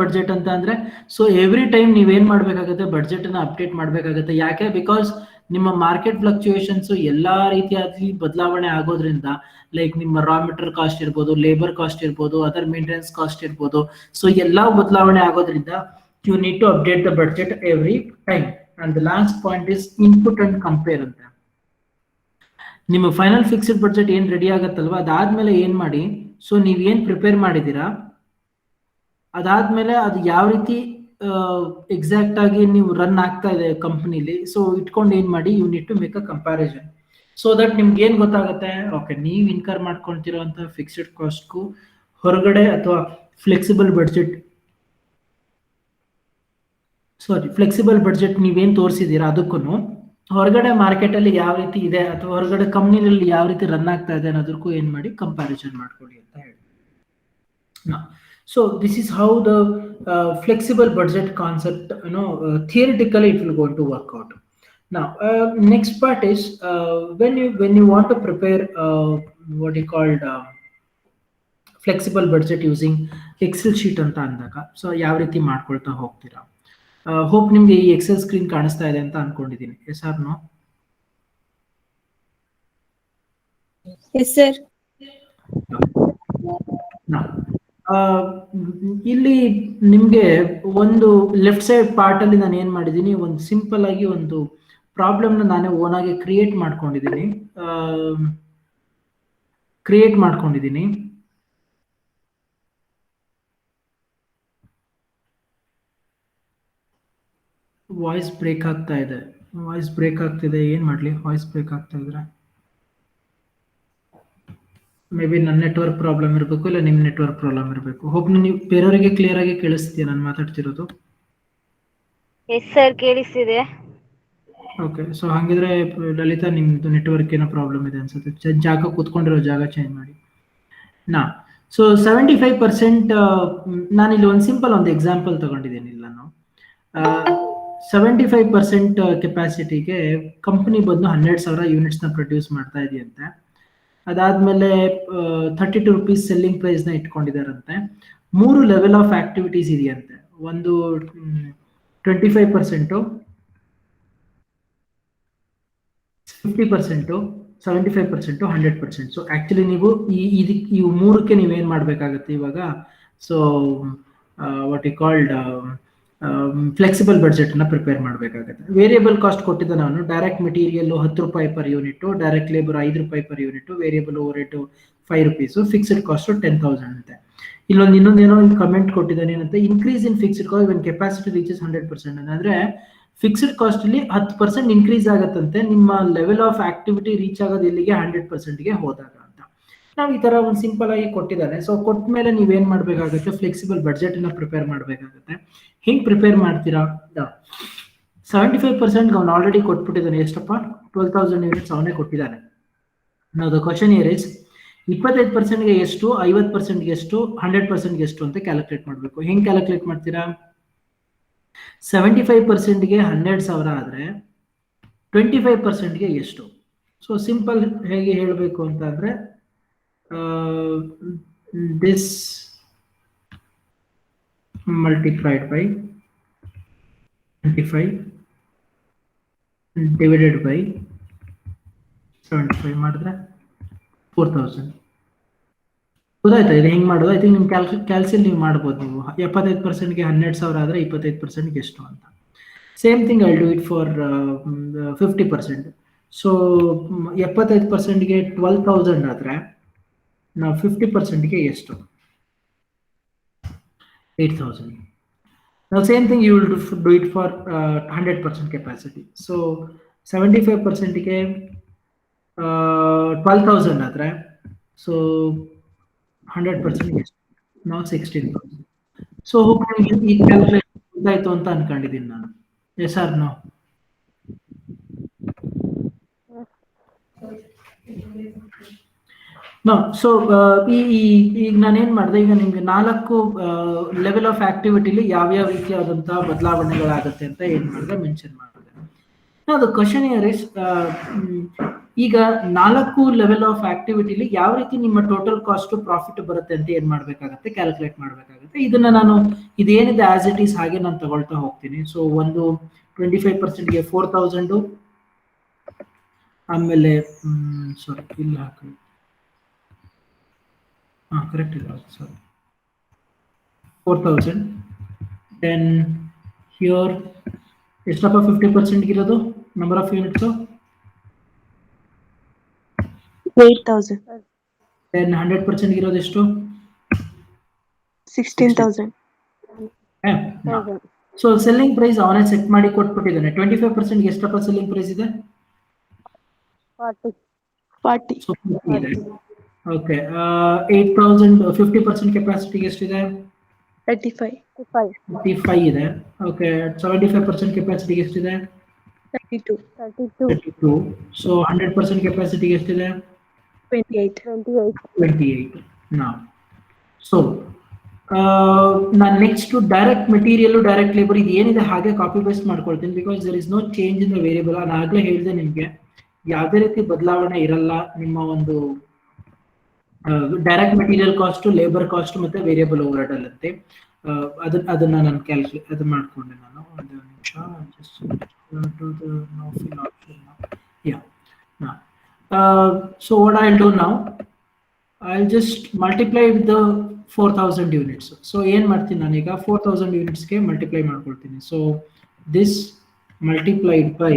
ಬಡ್ಜೆಟ್ ಅಂತ ಅಂದ್ರೆ, ಸೊ ಎವ್ರಿ ಟೈಮ್ ನೀವೇನ್ ಮಾಡ್ಬೇಕಾಗುತ್ತೆ, ಬಡ್ಜೆಟ್ ಅನ್ನ ಅಪ್ಡೇಟ್ ಮಾಡ್ಬೇಕಾಗುತ್ತೆ. ಯಾಕೆ? ಬಿಕಾಸ್ ನಿಮ್ಮ ಮಾರ್ಕೆಟ್ ಫ್ಲಕ್ಚುಯೇಷನ್ಸ್ ಎಲ್ಲಾ ರೀತಿಯಾಗಿ ಬದಲಾವಣೆ ಆಗೋದ್ರಿಂದ ಲೈಕ್ ನಿಮ್ಮ ರಾ ಮೆಟೀರಿಯಲ್ ಕಾಸ್ಟ್ ಇರ್ಬೋದು, ಲೇಬರ್ ಕಾಸ್ಟ್ ಇರ್ಬೋದು, ಅದರ್ ಮೇಂಟೆನೆನ್ಸ್ ಕಾಸ್ಟ್ ಇರ್ಬೋದು. ಸೊ ಎಲ್ಲಾ ಬದಲಾವಣೆ ಆಗೋದ್ರಿಂದ you need to update the budget every time. And the last point is input and compare ಅಂತ. ನಿಮ್ಮ ಫೈನಲ್ ಫಿಕ್ಸ್ಡ್ ಬಡ್ಜೆಟ್ ಏನ್ ರೆಡಿ ಆಗತ್ತಲ್ವಾ, ಅದಾದ್ಮೇಲೆ ಏನ್ ಮಾಡಿ, ಸೊ ನೀವ್ ಏನ್ ಪ್ರಿಪೇರ್ ಮಾಡಿದೀರಾ ಅದಾದ್ಮೇಲೆ ಅದು ಯಾವ ರೀತಿ ಎಕ್ಸಾಕ್ಟ್ ಆಗಿ ನೀವು ರನ್ ಆಗ್ತಾ ಇದೆ ಕಂಪನಿಲಿ, ಸೊ ಇಟ್ಕೊಂಡು ಏನ್ ಮಾಡಿ, you need to make a comparison. So that ನಿಮ್ಗೆ ಏನ್ ಗೊತ್ತಾಗುತ್ತೆ, ಓಕೆ ನೀವ್ ಇನ್ಕರ್ ಮಾಡ್ಕೊಂತಿರೋಂತ ಫಿಕ್ಸ್ಡ್ ಕಾಸ್ಟ್ಗೂ ಹೊರಗಡೆ ಅಥವಾ ಫ್ಲೆಕ್ಸಿಬಲ್ ಬಡ್ಜೆಟ್ ನೀವೇನ್ ತೋರಿಸಿದೀರಾ ಅದಕ್ಕೂ ಹೊರಗಡೆ ಮಾರ್ಕೆಟ್ ಅಲ್ಲಿ ಯಾವ ರೀತಿ ಇದೆ ಅಥವಾ ಹೊರಗಡೆ ಕಂಪ್ನಿನಲ್ಲಿ ಯಾವ ರೀತಿ ರನ್ ಆಗ್ತಾ ಇದೆ ಅನ್ನೋದಕ್ಕೂ ಏನ್ ಮಾಡಿ ಕಂಪ್ಯಾರಿಸನ್ ಮಾಡ್ಕೊಳ್ಳಿ ಅಂತ ಹೇಳಿ. So this is how the flexible budget concept, theoretically it will go to work out. Now next part is when you want to prepare what you called flexible budget using Excel sheet ಅಂತ ಅಂದಾಗ, so ಯಾವ ರೀತಿ ಮಾಡ್ಕೊಳ್ತಾ ಹೋಗ್ತೀರಾ. Hope ನಿಮ್ಗೆ ಈ Excel screen ಕಾಣಿಸ್ತಾ ಇದೆ ಅಂತ ಅನ್ಕೊಂಡಿದ್ದೀನಿ. Yes or no? Yes sir. ಇಲ್ಲಿ ನಿಮ್ಗೆ ಒಂದು ಲೆಫ್ಟ್ ಸೈಡ್ ಪಾರ್ಟ್ ಅಲ್ಲಿ ನಾನು ಏನ್ ಮಾಡಿದೀನಿ, ಒಂದು ಸಿಂಪಲ್ ಆಗಿ ಒಂದು ಪ್ರಾಬ್ಲಮ್ ನ ನಾನೇ ಓನ್ ಆಗಿ ಕ್ರಿಯೇಟ್ ಮಾಡ್ಕೊಂಡಿದ್ದೀನಿ. ವಾಯ್ಸ್ ಬ್ರೇಕ್ ಆಗ್ತಿದೆ, ಏನ್ ಮಾಡ್ಲಿ? ವಾಯ್ಸ್ ಬ್ರೇಕ್ ಆಗ್ತಾ ಇದ್ರೆ ಮೇ ಬಿ ನನ್ನ ನೆಟ್ವರ್ಕ್ ಪ್ರಾಬ್ಲಮ್ ಇರಬೇಕು, ಇಲ್ಲ ನಿಮ್ ನೆಟ್ವರ್ಕ್ ಪ್ರಾಬ್ಲಮ್ ಇರಬೇಕು. ಹೋಪ್ ನೀವು ಬೇರೆಯವರಿಗೆ ಕ್ಲಿಯರ್ ಆಗಿ ಕೇಳಿಸ್ತೀಯ ನಾನು ಮಾತಾಡ್ತಿರೋದು? ಎಸ್ ಸರ್, ಕೇಳಿಸ್ತಿದೆ. ಓಕೆ, ಸೊ ಹಂಗಿದ್ರೆ ಲಲಿತಾ ನಿಮ್ದು ನೆಟ್ವರ್ಕ್ ಏನೋ ಪ್ರಾಬ್ಲಮ್ ಇದೆ ಅನ್ಸುತ್ತೆ. ಜಾಗ ಕೂತ್ಕೊಂಡಿರೋ ಜಾಗ ಚೇಂಜ್ ಮಾಡಿ. ಸೊ 75%, ನಾನಿಲ್ಲಿ ಒಂದು ಸಿಂಪಲ್ ಒಂದು ಎಕ್ಸಾಂಪಲ್ ತಗೊಂಡಿದ್ದೀನಿ. ಇಲ್ಲ ನಾನು 75% ಕೆಪಾಸಿಟಿಗೆ ಕಂಪನಿ ಬಂದು 12,000 ಯೂನಿಟ್ಸ್ ನ ಪ್ರೊಡ್ಯೂಸ್ ಮಾಡ್ತಾ ಇದೆಯಂತೆ. ಅದಾದ್ಮೇಲೆ 32 rupees ಸೆಲ್ಲಿಂಗ್ ಪ್ರೈಸ್ ನ ಇಟ್ಕೊಂಡಿದಾರಂತೆ. 3 ಲೆವೆಲ್ ಆಫ್ ಆಕ್ಟಿವಿಟೀಸ್ ಇದೆಯಂತೆ. ಒಂದು 25%, 50%, 75%, 100%. ಸೊ ಆಕ್ಚುಲಿ ನೀವು ಈ ಮೂರಕ್ಕೆ ನೀವೇನ್ ಮಾಡ್ಬೇಕಾಗತ್ತೆ ಇವಾಗ. So what you called flexible budget ನ ಪ್ರಿಪೇರ್ ಮಾಡಬೇಕಾಗುತ್ತೆ. ವೇರಿಯಬಲ್ ಕಾಸ್ಟ್ ಕೊಟ್ಟಿದ್ದ ನಾನು, ಡೈರೆಕ್ಟ್ ಮೆಟೀರಿಯಲ್ 10 ರೂಪಾಯಿ ಪರ್ ಯೂನಿಟ್, ಡೈರೆಕ್ಟ್ ಲೇಬರ್ 5 ರೂಪಾಯಿ per unit, variable over head 5 rupees, fixed cost 10,000 ಅಂತೆ. ಇನ್ನೊಂದೇನೋ ಕಮೆಂಟ್ ಕೊಟ್ಟಿದ್ದಾನೆ ಏನಂತ, increase in fixed cost when capacity reaches 100%. ಅಂದ್ರೆ ಫಿಕ್ಸ್ಡ್ ಕಾಸ್ಟ್ ಅಲ್ಲಿ 10% ಇನ್ಕ್ರೀಸ್ ಆಗತ್ತಂತೆ ನಿಮ್ಮ ಲೆವೆಲ್ ಆಫ್ ಆಕ್ಟಿವಿಟಿ ರೀಚ್ ಆಗೋದು ಎಲ್ಲಿಗೆ 100%ಗೆ ಹೋದಾಗ ಅಂತ. ನಾವು ಈ ತರ ಒಂದು ಸಿಂಪಲ್ ಆಗಿ ಕೊಟ್ಟಿದ್ದಾನೆ. ಸೊ ಕೊಟ್ಟ ಮೇಲೆ ನೀವೇನ್ ಮಾಡ್ಬೇಕಾಗುತ್ತೆ, ಫ್ಲೆಕ್ಸಿಬಲ್ ಬಡ್ಜೆಟ್ ನ ಪ್ರಿಪೇರ್ ಮಾಡ್ಬೇಕಾಗುತ್ತೆ. ಹೆಂಗ್ ಪ್ರಿಪೇರ್ ಮಾಡ್ತೀರಾ? 75% ಅವ್ನು ಆಲ್ರೆಡಿ ಕೊಟ್ಬಿಟ್ಟಿದ್ದಾನೆ. ಎಷ್ಟಪ್ಪ? 12,000 ಯೂನಿಟ್ಸ್ ಅವನೇ ಕೊಟ್ಟಿದ್ದಾನೆ. ನಾವು ದ ಕ್ವಶನ್ ಹಿಯರ್ ಇಸ್ 25%ಗೆ ಎಷ್ಟು, 50%ಗೆ ಎಷ್ಟು, 100%ಗೆ ಎಷ್ಟು ಅಂತ ಕ್ಯಾಲ್ಕುಲೇಟ್ ಮಾಡಬೇಕು. ಹೆಂಗ್ ಕ್ಯಾಲ್ಕುಲೇಟ್ ಮಾಡ್ತೀರಾ? 75%ಗೆ 12,000 ಆದ್ರೆ 25%ಗೆ ಎಷ್ಟು? ಸೊ ಸಿಂಪಲ್ ಹೇಗೆ ಹೇಳಬೇಕು ಅಂತ ಅಂದ್ರೆ, this multiplied by 25 divided by 75 ಮಾಡಿದ್ರೆ 4,000. ಗೊತ್ತಾಯ್ತಾ ಇದು ಹೆಂಗ್ ಮಾಡೋದು? ಐ ಥಿಂಕ್ ನಿಮ್ ಕ್ಯಾಲ್ಸಿಲ್ ನೀವು ಮಾಡ್ಬೋದು. ನೀವು 75%ಗೆ 12,000 ಆದ್ರೆ 25%ಗೆ ಎಷ್ಟು ಅಂತ. Same thing I do it for 50%. ಸೊ 75%ಗೆ 12,000 ಆದ್ರೆ ನಾವು 50%ಗೆ ಎಷ್ಟು? 8,000. Now same thing you will do it for 100% capacity. So 75%ಗೆ 12,000 ಆದ್ರೆ, ಸೊ 100% ಎಷ್ಟು? ನಾವು 16,000. ಸೊ ಈ ಕ್ಯಾಲ್ಕುಲೇಷನ್ ಗೊತ್ತಾಯ್ತು ಅಂತ ಅನ್ಕೊಂಡಿದ್ದೀನಿ ನಾನು. Yes or no? No. So ಈಗ ನಾನೇನ್ ಮಾಡಿದೆ, ಈಗ ನಿಮ್ಗೆ 4 ಲೆವೆಲ್ ಆಫ್ ಆಕ್ಟಿವಿಟಿಲಿ ಯಾವ್ಯಾವ ರೀತಿಯಾದಂತಹ ಬದಲಾವಣೆಗಳಾಗುತ್ತೆ ಅಂತ ಏನ್ ಮಾಡಿದೆ, ಮೆನ್ಷನ್ ಮಾಡಿದೆ. ಅದು ಕ್ವಶನ್ ಹಿಯರ್ ಇಸ್, ಈಗ 4 ಲೆವೆಲ್ ಆಫ್ ಆಕ್ಟಿವಿಟಿಲಿ ಯಾವ ರೀತಿ ನಿಮ್ಮ ಟೋಟಲ್ ಕಾಸ್ಟ್ ಪ್ರಾಫಿಟ್ ಬರುತ್ತೆ ಅಂತ ಏನ್ ಮಾಡ್ಬೇಕಾಗತ್ತೆ, ಕ್ಯಾಲ್ಕುಲೇಟ್ ಮಾಡ್ಬೇಕಾಗುತ್ತೆ. ಇದನ್ನ ನಾನು ಇದೇನಿದೆ ಆಸ್ ಇಟ್ ಈಸ್ ಹಾಗೆ ನಾನು ತಗೊಳ್ತಾ ಹೋಗ್ತೀನಿ. ಸೊ ಒಂದು 25%ಗೆ 4,000, ಆಮೇಲೆ ಸಾರಿ ಇಲ್ಲಿ ಹಾಕಿ ಕರೆಕ್ಟ್ ಇಲ್ಲ ಸಾರಿ 4000 ದೆನ್ ಹಿಯರ್ ಎಷ್ಟಪ್ಪ 50% ಇರೋದು ನಂಬರ್ ಆಫ್ ಯೂನಿಟ್ಸ್ 8,000. ದೆನ್ 100% ಇರೋದು ಎಷ್ಟು 16,000. ಸೊ ಸೆಲ್ಲಿಂಗ್ ಪ್ರೈಸ್ ಅವನೇ ಸೆಟ್ ಮಾಡಿ ಕೊಟ್ಬಿಟ್ಟಿದ್ದಾನೆ 25% ಎಷ್ಟಪ್ಪ ಸೆಲ್ಲಿಂಗ್ ಪ್ರೈಸ್ ಇದೆ 40. ಸೊ ಓಕೆ 8,000 50% ಕೆಪಾಸಿಟಿಗೆ ಎಷ್ಟಿದೆ 35. 55 ಇದೆ ಓಕೆ 75% ಕೆಪಾಸಿಟಿಗೆ ಎಷ್ಟಿದೆ 32. 32 ಸೊ 100% ಕೆಪಾಸಿಟಿಗೆ ಎಷ್ಟಿದೆ 28. now so ನಾನು next direct material direct labour ಇದು ಏನಿದೆ ಹಾಗೆ ಕಾಪಿ ಪೇಸ್ಟ್ ಮಾಡ್ಕೊಳ್ತೀನಿ because there is no change in the variable. ನಾನು ಆಗಲೇ ಹೇಳಿದೆ ನಿಮಗೆ ಯಾವುದೇ ರೀತಿ ಬದಲಾವಣೆ ಇರಲ್ಲ ನಿಮ್ಮ ಒಂದು direct material cost, labour cost ಮತ್ತೆ ವೇರಿಯಬಲ್ ಓವರ್ ಹೆಡ್ ಅಲ್ಲಂತೆ. ಅದನ್ನ ನಾನು ಅದು ಮಾಡ್ಕೊಂಡೆ ನಾನು ಒಂದು ನಿಮಿಷ so what I'll do now, I'll just multiply with the 4,000 units. So ಏನು ಮಾಡ್ತೀನಿ ನಾನೀಗ 4,000 unitsಗೆ ಮಲ್ಟಿಪ್ಲೈ ಮಾಡ್ಕೊಳ್ತೀನಿ. ಸೊ ದಿಸ್ ಮಲ್ಟಿಪ್ಲೈಡ್ ಬೈ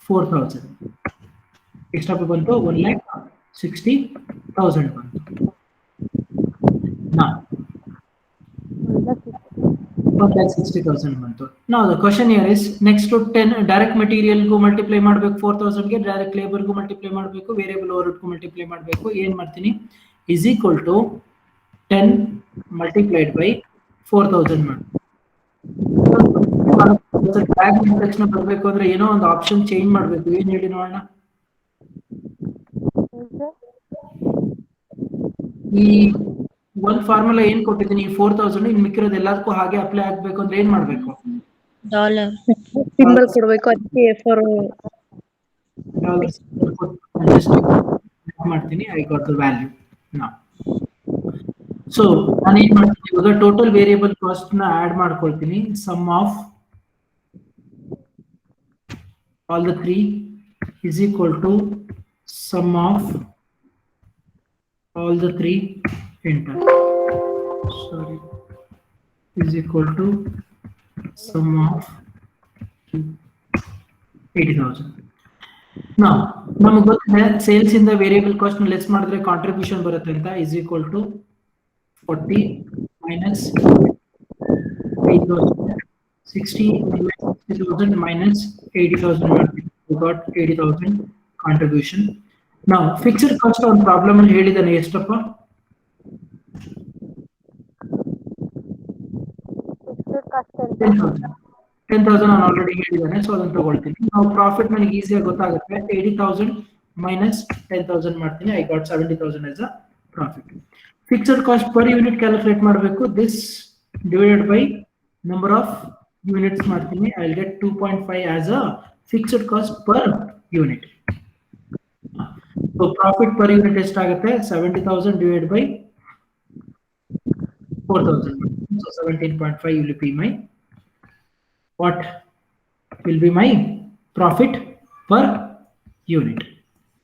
4,000 ಎಷ್ಟಪ್ಪ ಬಂತು 1,60,000 ಬಂತು. Now 1,60,000 ಬಂತು. Now the question here is next to 10 direct material ಗೂ ಮಲ್ಟಿಪ್ಲೈ ಮಾಡಬೇಕು 4,000 ಗೆ, ಡೈರೆಕ್ಟ್ ಲೇಬರ್ ಗೂ ಮಲ್ಟಿಪ್ಲೈ ಮಾಡಬೇಕು, ವೇರಿಯಬಲ್ ಓವರ್ಹೆಡ್ ಗೂ ಮಲ್ಟಿಪ್ಲೈ ಮಾಡಬೇಕು. ಏನು ಮಾಡ್ತೀನಿ is equal to 10 multiplied by 4,000 ಮಾಡಿ. ತಕ್ಷಣ ಬರಬೇಕು ಅಂದ್ರೆ ಏನೋ ಒಂದು ಆಪ್ಷನ್ ಚೇಂಜ್ ಮಾಡಬೇಕು. ಏನ್ ಹೇಳಿ ನೋಡೋಣ. ಈ ಒಂದು ಫಾರ್ಮುಲಾ ಏನ್ ಕೊಟ್ಟಿದ್ದೀನಿ 4,000 ಇನ್ ಮಿಕ್ಕಿರೋದು ಎಲ್ಲದಕ್ಕೂ ಹಾಗೆ ಅಪ್ಲೈ ಆಗ್ಬೇಕು ಅಂದ್ರೆ ಏನ್ ಮಾಡ್ಬೇಕು ಡಾಲರ್ ಸಿಂಬಲ್ ಕೊಡಬೇಕು. ಅದಕ್ಕೆ ಮಾಡ್ತೀನಿ. I got the value. So ನಾನು ಏನ್ ಮಾಡ್ತೀನಿ ಇವಾಗ ಟೋಟಲ್ ವೇರಿಯಬಲ್ ಕಾಸ್ಟ್ ನ ಆಡ್ ಮಾಡ್ಕೊಳ್ತೀನಿ. Sum of all the 3 is equal to sum of all the 3 enter sorry is equal to sum of 80,000. now ನಮಗೆ ಗೊತ್ತಿದೆ ಸೇಲ್ಸ್ ಇಂದ ವೇರಿಯಬಲ್ ಕಾಸ್ಟ್ ನ ಲೆಸ್ ಮಾಡಿದ್ರೆ ಕಾಂಟ್ರಿಬ್ಯೂಷನ್ ಬರುತ್ತೆ ಅಂತ. is equal to 40 minus 8,000 60 60,000 minus 80,000 ಮಾಡ್ತೀವಿ. we got 80,000 contribution. now fixed cost on problem ಅಲ್ಲಿ ಹೇಳಿದಾನೆ ಎಷ್ಟಪ್ಪ 10,000 ನಾನು ಆಲ್ರೆಡಿ ಹೇಳಿದಾನೆ. ಸೊ ಅದನ್ನ ತಗೊಳ್ತೀನಿ. ನಾವು ಪ್ರಾಫಿಟ್ ನನಗೆ ಈಸಿಯಾಗಿ ಗೊತ್ತಾಗುತ್ತೆ. 80,000 minus 10,000 ಮಾಡ್ತೀನಿ. I got 70,000 as a profit. fixed cost per unit calculate ಮಾಡಬೇಕು. this divided by number of units ಮಾಡ್ತೀನಿ. I will get 2.5 as a fixed cost per unit. so profit per unit ಎಷ್ಟಾಗುತ್ತೆ 70,000 divided by 4,000. so 17.5 will be my what will be my profit per unit.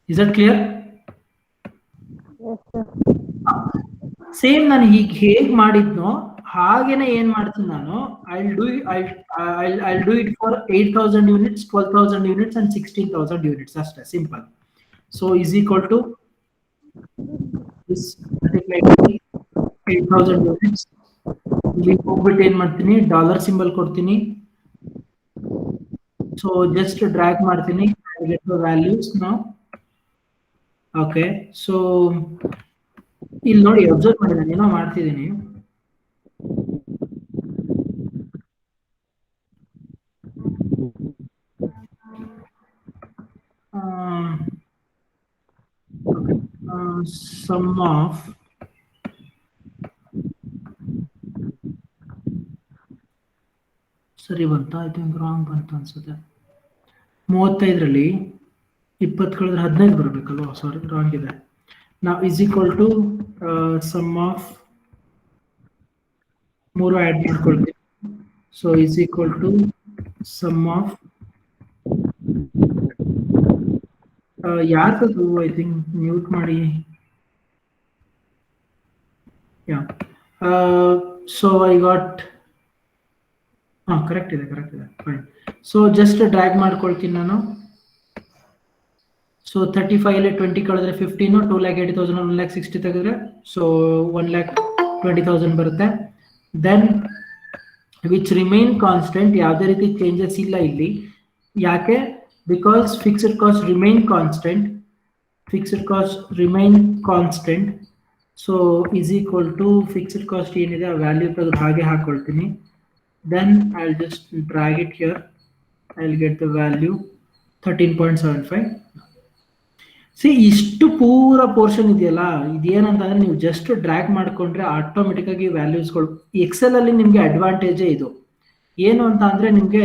is that clear? Yes, sir. Same ನಾನು ಹೀಗೆ ಹೇಗೆ ಮಾಡಿದ್ನೋ ಹಾಗೇನೆ ಏನ್ ಮಾಡ್ತೀನಿ ನಾನು I'll do it for 8,000 units, 12,000 units and 16,000 units. ಅಷ್ಟೇ simple. so is equal to this multiplied by 8,000 units. ಇಲ್ಲಿ ಹೋಗ್ಬಿಟ್ಟು ಏನ್ ಮಾಡ್ತೀನಿ ಡಾಲರ್ ಸಿಂಬಲ್ ಕೊಡ್ತೀನಿ. so just drag ಮಾಡ್ತೀನಿ. I get the values now. okay so ಇಲ್ಲಿ ನೋಡಿ ಅಬ್ಸರ್ವ್ ಮಾಡಿ ನಾನು ಏನೋ ಮಾಡ್ತಿದ್ದೀನಿ. sum of ಸರಿ ಬಂತ ಐ ಥಿಂಕ್ ರಾಂಗ್ ಬಂತು ಅನ್ಸುತ್ತೆ. 35ರಲ್ಲಿ 20 ಕಳೆದ್ರೆ 15 ಬರಬೇಕಲ್ವಾ. ಸಾರಿ ರಾಂಗ್ ಇದೆ. now is equal to sum of 3 add ಮಾಡ್ಕೊಳ್ತೀನಿ. so is equal to sum of ಯಾರ್ದು ಐ ಥಿಂಕ್ ಮ್ಯೂಟ್ ಮಾಡಿ. Yeah so I got correct ಇದೆ ಫೈನ್. ಸೊ ಜಸ್ಟ್ ಡ್ರ್ಯಾಗ್ ಮಾಡ್ಕೊಳ್ತೀನಿ ನಾನು. ಸೊ 35 20 ಕಳೆದ್ರೆ 15, 2,80,000 1,60,000 ತೆಗೆದ್ರೆ ಸೊ 1,20,000 ಬರುತ್ತೆ. ದೆನ್ ವಿಚ್ ರಿಮೈನ್ ಕಾನ್ಸ್ಟೆಂಟ್, ಯಾವುದೇ ರೀತಿ ಚೇಂಜಸ್ ಇಲ್ಲ ಇಲ್ಲಿ. ಯಾಕೆ? Because fixed cost remain constant. So is equal to fixed cost ಏನಿದೆ ಆ ವ್ಯಾಲ್ಯೂ ತೆಗೆದು ಹಾಗೆ ಹಾಕೊಳ್ತೀನಿ. Then I will just drag it here. I will get the value 13.75. See ಇಷ್ಟು ಪೂರ ಪೋರ್ಷನ್ ಇದೆಯಲ್ಲ, ಇದೇನಂತಂದ್ರೆ ನೀವು ಜಸ್ಟ್ ಡ್ರ್ಯಾಗ್ ಮಾಡ್ಕೊಂಡ್ರೆ ಆಟೋಮೆಟಿಕ್ ಆಗಿ ವ್ಯಾಲ್ಯೂಸ್ಗಳು. ಎಕ್ಸೆಲ್ ಅಲ್ಲಿ ನಿಮ್ಗೆ ಅಡ್ವಾಂಟೇಜೇ ಇದು. ಏನು ಅಂತ ಅಂದ್ರೆ ನಿಮ್ಗೆ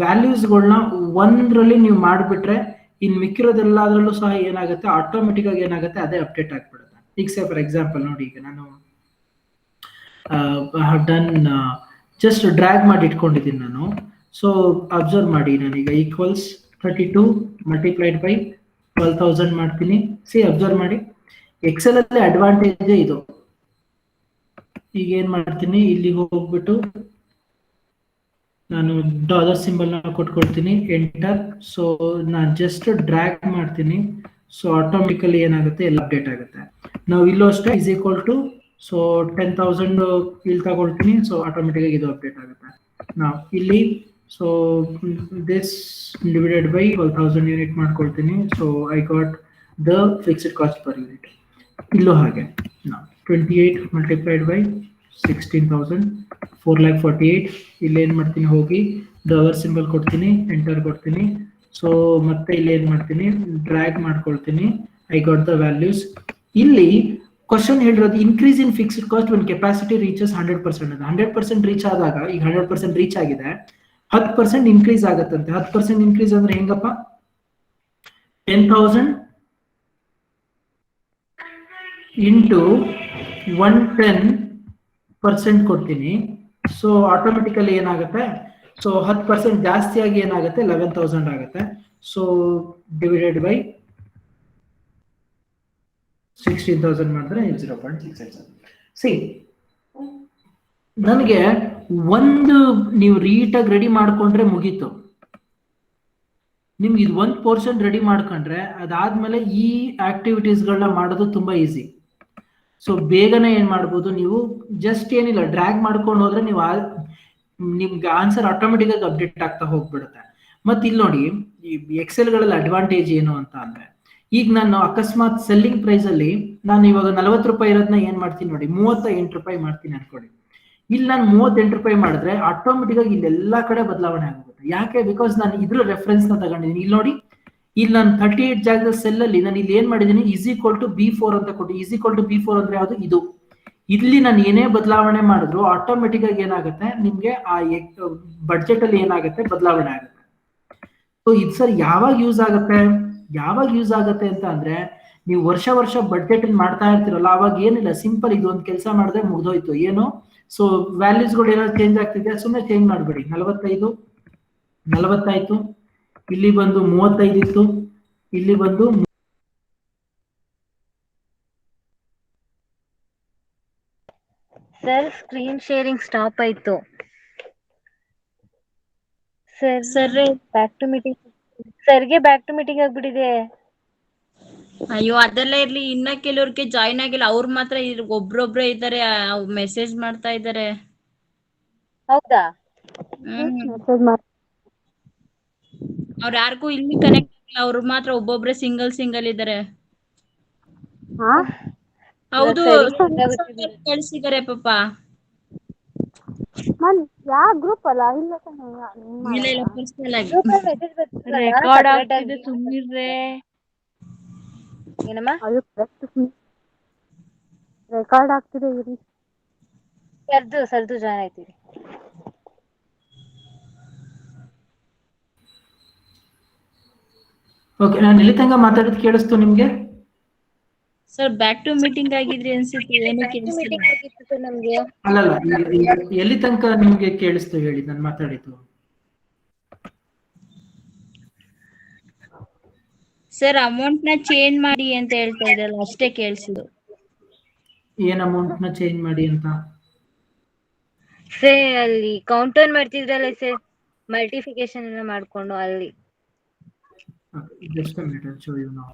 ವ್ಯಾಲ್ಯೂಸ್ಗಳನ್ನ ಒಂದ್ರಲ್ಲಿ ನೀವು ಮಾಡಿಬಿಟ್ರೆ ಇನ್ ಮಿಕ್ಕಿರೋದೆಲ್ಲದ್ರಲ್ಲೂ ಸಹ ಏನಾಗುತ್ತೆ, ಆಟೋಮೆಟಿಕ್ ಆಗಿ ಏನಾಗುತ್ತೆ ಅದೇ ಅಪ್ಡೇಟ್ ಆಗ್ಬಿಡುತ್ತೆ. ಈಗ ಸೇ ಫಾರ್ ಎಕ್ಸಾಂಪಲ್ ನೋಡಿ, ಈಗ ನಾನು ಡನ್ ಜಸ್ಟ್ ಡ್ರ್ಯಾಗ್ ಮಾಡಿ ಇಟ್ಕೊಂಡಿದ್ದೀನಿ ನಾನು. ಸೊ ಅಬ್ಸರ್ವ್ ಮಾಡಿ, ನಾನೀಗ ಈಕ್ವಲ್ಸ್ 32 ಮಲ್ಟಿಪ್ಲೈಡ್ ಬೈ 12,000 ಮಾಡ್ತೀನಿ. ಸಿ ಅಬ್ಸರ್ವ್ ಮಾಡಿ, ಎಕ್ಸೆಲ್ ಅಲ್ಲಿ ಅಡ್ವಾಂಟೇಜ್ ಇದು. ಈಗ ಏನ್ ಮಾಡ್ತೀನಿ, ಇಲ್ಲಿಗೆ ಹೋಗ್ಬಿಟ್ಟು ನಾನು ಡಾಲರ್ ಸಿಂಬಲ್ ನ ಕೊಟ್ಕೊಳ್ತೀನಿ, ಎಂಟರ್. ಸೊ ನಾನು ಜಸ್ಟ್ ಡ್ರ್ಯಾಗ್ ಮಾಡ್ತೀನಿ. ಸೊ ಆಟೋಮೆಟಿಕಲಿ ಏನಾಗುತ್ತೆ, ಎಲ್ಲ ಅಪ್ಡೇಟ್ ಆಗುತ್ತೆ. ನಾವು ಇಲ್ಲೂ ಅಷ್ಟೇ ಇಸ್ ಈಕ್ವಲ್ ಟು ಸೊ 10,000 ಇಲ್ಲಿ ತಗೊಳ್ತೀನಿ. ಸೊ ಆಟೋಮೆಟಿಕ್ ಆಗಿ ಇದು ಅಪ್ಡೇಟ್ ಆಗುತ್ತೆ. ನಾವು ಇಲ್ಲಿ so this divided by 12,000 unit ಮಾಡ್ಕೊಳ್ತೀನಿ. So I got the fixed cost per unit. ಇಲ್ಲೂ ಹಾಗೆ ನಾವು 28 ಮಲ್ಟಿಪ್ಲೈಡ್ ಬೈ 16,000 4,48. ಇಲ್ಲಿ ಏನ್ ಮಾಡ್ತೀನಿ, ಹೋಗಿ ಡಾಲರ್ ಸಿಂಬಲ್ ಕೊಡ್ತೀನಿ, ಎಂಟರ್ ಕೊಡ್ತೀನಿ. ಸೊ ಮತ್ತೆ ಇಲ್ಲಿ ಏನ್ ಮಾಡ್ತೀನಿ, ಡ್ರ್ಯಾಗ್ ಮಾಡ್ಕೊಳ್ತೀನಿ. I got the values. ಇಲ್ಲಿ ಕ್ವಶನ್ ಹೇಳಿರೋದು increase in fixed cost when capacity reaches 100%. 100% reach ಆದಾಗ, ಈಗ 100% ರೀಚ್ ಆಗಿದೆ, 10% ಇನ್ಕ್ರೀಸ್ ಆಗತ್ತಂತೆ. 10% ಇನ್ಕ್ರೀಸ್ ಅಂದ್ರೆ ಹೆಂಗಪ್ಪ, 10,000 ಇಂಟು 110% ಕೊಡ್ತೀನಿ. ಸೊ ಆಟೋಮೆಟಿಕಲಿ ಏನಾಗುತ್ತೆ, ಸೊ 10% ಜಾಸ್ತಿ ಆಗಿ ಏನಾಗುತ್ತೆ 11,000 ಆಗುತ್ತೆ. ಸೊ ಡಿವೈಡೆಡ್ ಬೈ 16,000 ಮಾಡಿದ್ರೆ 0.67. ಸಿ ನನಗೆ ಒಂದು ನೀವು ರೀಟಾಗಿ ರೆಡಿ ಮಾಡ್ಕೊಂಡ್ರೆ ಮುಗೀತು. ನಿಮ್ಗೆ ಇದು ಒಂದು ಪೋರ್ಷನ್ ರೆಡಿ ಮಾಡ್ಕೊಂಡ್ರೆ ಅದಾದ್ಮೇಲೆ ಈ ಆಕ್ಟಿವಿಟೀಸ್ಗಳನ್ನ ಮಾಡೋದು ತುಂಬಾ ಈಸಿ. ಸೊ ಬೇಗನೆ ಏನ್ ಮಾಡ್ಬೋದು, ನೀವು ಜಸ್ಟ್ ಏನಿಲ್ಲ ಡ್ರ್ಯಾಗ್ ಮಾಡ್ಕೊಂಡು ಹೋದ್ರೆ ನೀವು ನಿಮ್ಗೆ ಆನ್ಸರ್ ಆಟೋಮೆಟಿಕ್ ಆಗಿ ಅಪ್ಡೇಟ್ ಆಗ್ತಾ ಹೋಗ್ಬಿಡುತ್ತೆ. ಮತ್ತೆ ಇಲ್ಲಿ ನೋಡಿ, ಈ ಎಕ್ಸೆಲ್ ಗಳಲ್ಲಿ ಅಡ್ವಾಂಟೇಜ್ ಏನು ಅಂತ ಅಂದ್ರೆ, ಈಗ ನಾನು ಅಕಸ್ಮಾತ್ ಸೆಲ್ಲಿಂಗ್ ಪ್ರೈಸ್ ಅಲ್ಲಿ ನಾನು ಇವಾಗ 40 ರೂಪಾಯಿ ಇರೋದನ್ನ ಏನ್ ಮಾಡ್ತೀನಿ ನೋಡಿ, 38 ರೂಪಾಯಿ ಮಾಡ್ತೀನಿ ಅನ್ಕೊಳ್ಳಿ. ಇಲ್ಲಿ ನಾನು 38 ರೂಪಾಯಿ ಮಾಡಿದ್ರೆ ಆಟೋಮೆಟಿಕ್ ಆಗಿ ಇಲ್ಲೆಲ್ಲಾ ಕಡೆ ಬದಲಾವಣೆ ಆಗುತ್ತೆ. ಯಾಕೆ? ಬಿಕಾಸ್ ನಾನು ಇದ್ರ ರೆಫರೆನ್ಸ್ ನ ತಗೊಂಡಿದ್ದೀನಿ. ಇಲ್ಲಿ ನೋಡಿ, ಇಲ್ಲಿ ನಾನು 38 ಜಾಗದ ಸೆಲ್ ಅಲ್ಲಿ ನಾನು ಇಲ್ಲಿ ಏನ್ ಮಾಡಿದ್ದೀನಿ, ಈಸ್ ಈಕ್ವಲ್ ಟು B4 ಅಂತ ಕೊಟ್ಟು, ಈಸ್ ಈಕ್ವಲ್ ಟು B4 ಅಂದ್ರೆ ಯಾವುದು, ಇದು. ಇಲ್ಲಿ ನಾನು ಏನೇ ಬದಲಾವಣೆ ಮಾಡಿದ್ರು ಆಟೋಮೆಟಿಕ್ ಆಗಿ ಏನಾಗುತ್ತೆ, ನಿಮ್ಗೆ ಆ ಬಡ್ಜೆಟ್ ಅಲ್ಲಿ ಏನಾಗುತ್ತೆ, ಬದಲಾವಣೆ ಆಗುತ್ತೆ. ಸೊ ಇದು ಸರ್ ಯಾವಾಗ ಯೂಸ್ ಆಗುತ್ತೆ ಅಂತ ಅಂದ್ರೆ, ನೀವು ವರ್ಷ ಬಡ್ಜೆಟ್ ಮಾಡ್ತಾ ಇರ್ತಿರಲ್ಲ, ಅವಾಗ ಏನಿಲ್ಲ, ಸಿಂಪಲ್ ಇದು ಒಂದು ಕೆಲಸ ಮಾಡಿದ್ರೆ ಮುಗ್ದೋಯ್ತು. ಏನು, ಸೊ ವ್ಯಾಲ್ಯೂಸ್ಗಳು ಏನಾದ್ರು ಚೇಂಜ್ ಆಗ್ತಿದೆ, ಸುಮ್ಮನೆ ಚೇಂಜ್ ಮಾಡ್ಬೇಡಿ. 40 ಆಯ್ತು, ಇಲ್ಲಿ ಬಂದು 35 ಇತ್ತು, ಇಲ್ಲಿ ಬಂದು ಸರ್ ಸ್ಕ್ರೀನ್ ಶೇರಿಂಗ್ ಸ್ಟಾಪ್ ಆಯ್ತು ಸರ್. ಬ್ಯಾಕ್ ಟು ಮೀಟಿಂಗ್ ಸರ್ಗೆ ಬ್ಯಾಕ್ ಟು ಮೀಟಿಂಗ್ ಆಗ್ಬಿಟ್ಟಿದೆ. ಅಯ್ಯೋ ಅದೆಲ್ಲ ಇರ್ಲಿ, ಇನ್ನ ಕೆಲವ್ರಿಗೆ ಜಾಯಿನ್ ಆಗಿಲ್ಲ. ಅವ್ರು ಮಾತ್ರ ಒಬ್ರೊಬ್ರೆ ಇದ್ದಾರೆ, ಮೆಸೇಜ್ ಮಾಡ್ತಾ ಇದ್ದಾರೆ. ಹೌದಾ? ಅವ್ರು ಯಾರಿಗೂ ಇಲ್ಲಿ ಕನೆಕ್ಟ್ ಆಗಿಲ್ಲ, ಅವ್ರು ಮಾತ್ರ ಒಬ್ಬೊಬ್ರೆ ಸಿಂಗಲ್ ಇದ್ದಾರೆ. ಹೌದು, ಕಳ್ಸಿದ್ದಾರೆ ಪಾಪ. ಯಾವ ಗ್ರೂಪ್ ಅಲ್ಲ, ಇಲ್ಲ ಇಲ್ಲ ಪರ್ಸನಲ್ ಆಗಿ ರೆಕಾರ್ಡ್ ಆಗ್ತಿದೆ, ಸುಮ್ಮನಿರ್ರೆ. ಏನಮ್ಮ? ರೆಕಾರ್ಡ್ ಆಗ್ತಿದೆ, ಇರಿ. ಸರ್ದು ಜಾಯ್ನ್ ಆಯ್ತೀರಿ. ಓಕೆ, ನಾನು ಎಲ್ಲಿ ತನಕ ಮಾತಾಡೋದು ಕೇಳಿಸ್ತು ನಿಮ್ಗೆ? ಸರ್ ಬ್ಯಾಕ್ ಟು ಮೀಟಿಂಗ್ ಆಗಿದ್ರಿ ಅನ್ಸುತ್ತೆ, ಏನು ಕೇಳಿಸ್ತಿಲ್ಲ ನಮ್ಗೆ. ಅಲ್ಲಲ್ಲ, ಎಲ್ಲಿ ತನಕ ನಿಮ್ಗೆ ಕೇಳಿಸ್ತು ಹೇಳಿ, ನಾನು ಮಾತಾಡಿದ್ದು. ಸರ್ ಅಮೌಂಟ್ ನ ಚೇಂಜ್ ಮಾಡಿ ಅಂತ ಹೇಳ್ತಾ ಇದ್ರಲ್ಲ ಅಷ್ಟೇ ಕೇಳಿಸಿದ್ದು. ಏನ್ ಅಮೌಂಟ್ ನ ಚೇಂಜ್ ಮಾಡಿ ಅಂತ? ಸರ್ ಅಲ್ಲಿ ಕೌಂಟರ್ ಮಾಡ್ತಿದ್ರಲ್ಲ ಸರ್, ಮಲ್ಟಿಫಿಕೇಶನ್ ಎಲ್ಲ ಮಾಡ್ಕೊಂಡು ಅಲ್ಲಿ. Just minute, I'll show you now.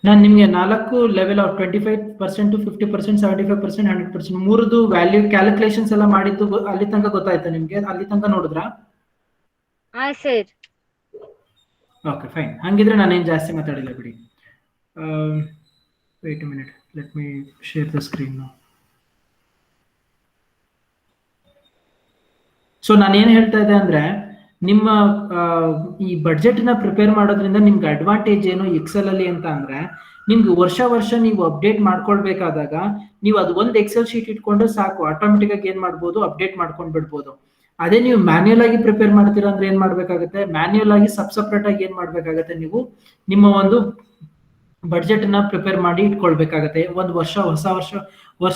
ನಾನು ನಿಮಗೆ 4 ಲೆವೆಲ್ ಆಫ್ 25% to 50%, 75%, 100% ಮೂರದು ವ್ಯಾಲ್ಯೂ ಕ್ಯಾಲ್ಕುಲೇಷನ್ಸ್ ಎಲ್ಲ ಮಾಡಿದ್ದು ಅಲ್ಲಿ ತನಕ ಗೊತ್ತಾಯ್ತಾ ನಿಮ್ಗೆ? ಅಲ್ಲಿ ತನಕ ನೋಡಿದ್ರಾ? ಹಾ ಸರ್. ಓಕೆ ಫೈನ್, ಹಂಗಿದ್ರೆ ನಾನೇನು ಜಾಸ್ತಿ ಮಾತಾಡಿಲ್ಲ ಬಿಡಿ. Wait a minute, let me share the screen now. So ನಾನೇನು ಹೇಳ್ತಾ ಇದ್ದೆ ಅಂದ್ರೆ, ನಿಮ್ಮ ಈ ಬಡ್ಜೆಟ್ ನ ಪ್ರಿಪೇರ್ ಮಾಡೋದ್ರಿಂದ ನಿಮ್ಗೆ ಅಡ್ವಾಂಟೇಜ್ ಏನು ಎಕ್ಸೆಲ್ ಅಲ್ಲಿ ಅಂತ ಅಂದ್ರೆ, ನಿಮ್ಗೆ ವರ್ಷ ನೀವು ಅಪ್ಡೇಟ್ ಮಾಡ್ಕೊಳ್ಬೇಕಾದಾಗ ನೀವು ಅದು ಒಂದು ಎಕ್ಸೆಲ್ ಶೀಟ್ ಇಟ್ಕೊಂಡ್ರೆ ಸಾಕು, ಆಟೋಮೆಟಿಕ್ ಆಗಿ ಏನ್ ಮಾಡ್ಬೋದು, ಅಪ್ಡೇಟ್ ಮಾಡ್ಕೊಂಡ್ ಬಿಡ್ಬೋದು. ಅದೇ ನೀವು ಮ್ಯಾನ್ಯಲ್ ಆಗಿ ಪ್ರಿಪೇರ್ ಮಾಡ್ತೀರಾ ಅಂದ್ರೆ ಏನ್ ಮಾಡ್ಬೇಕಾಗುತ್ತೆ, ಮ್ಯಾನ್ಯಲ್ ಆಗಿ ಸಪ್ರೇಟ್ ಆಗಿ ಏನ್ ಮಾಡ್ಬೇಕಾಗತ್ತೆ, ನೀವು ನಿಮ್ಮ ಒಂದು ಬಡ್ಜೆಟ್ ನ ಪ್ರಿಪೇರ್ ಮಾಡಿ ಇಟ್ಕೊಳ್ಬೇಕಾಗತ್ತೆ. ಒಂದು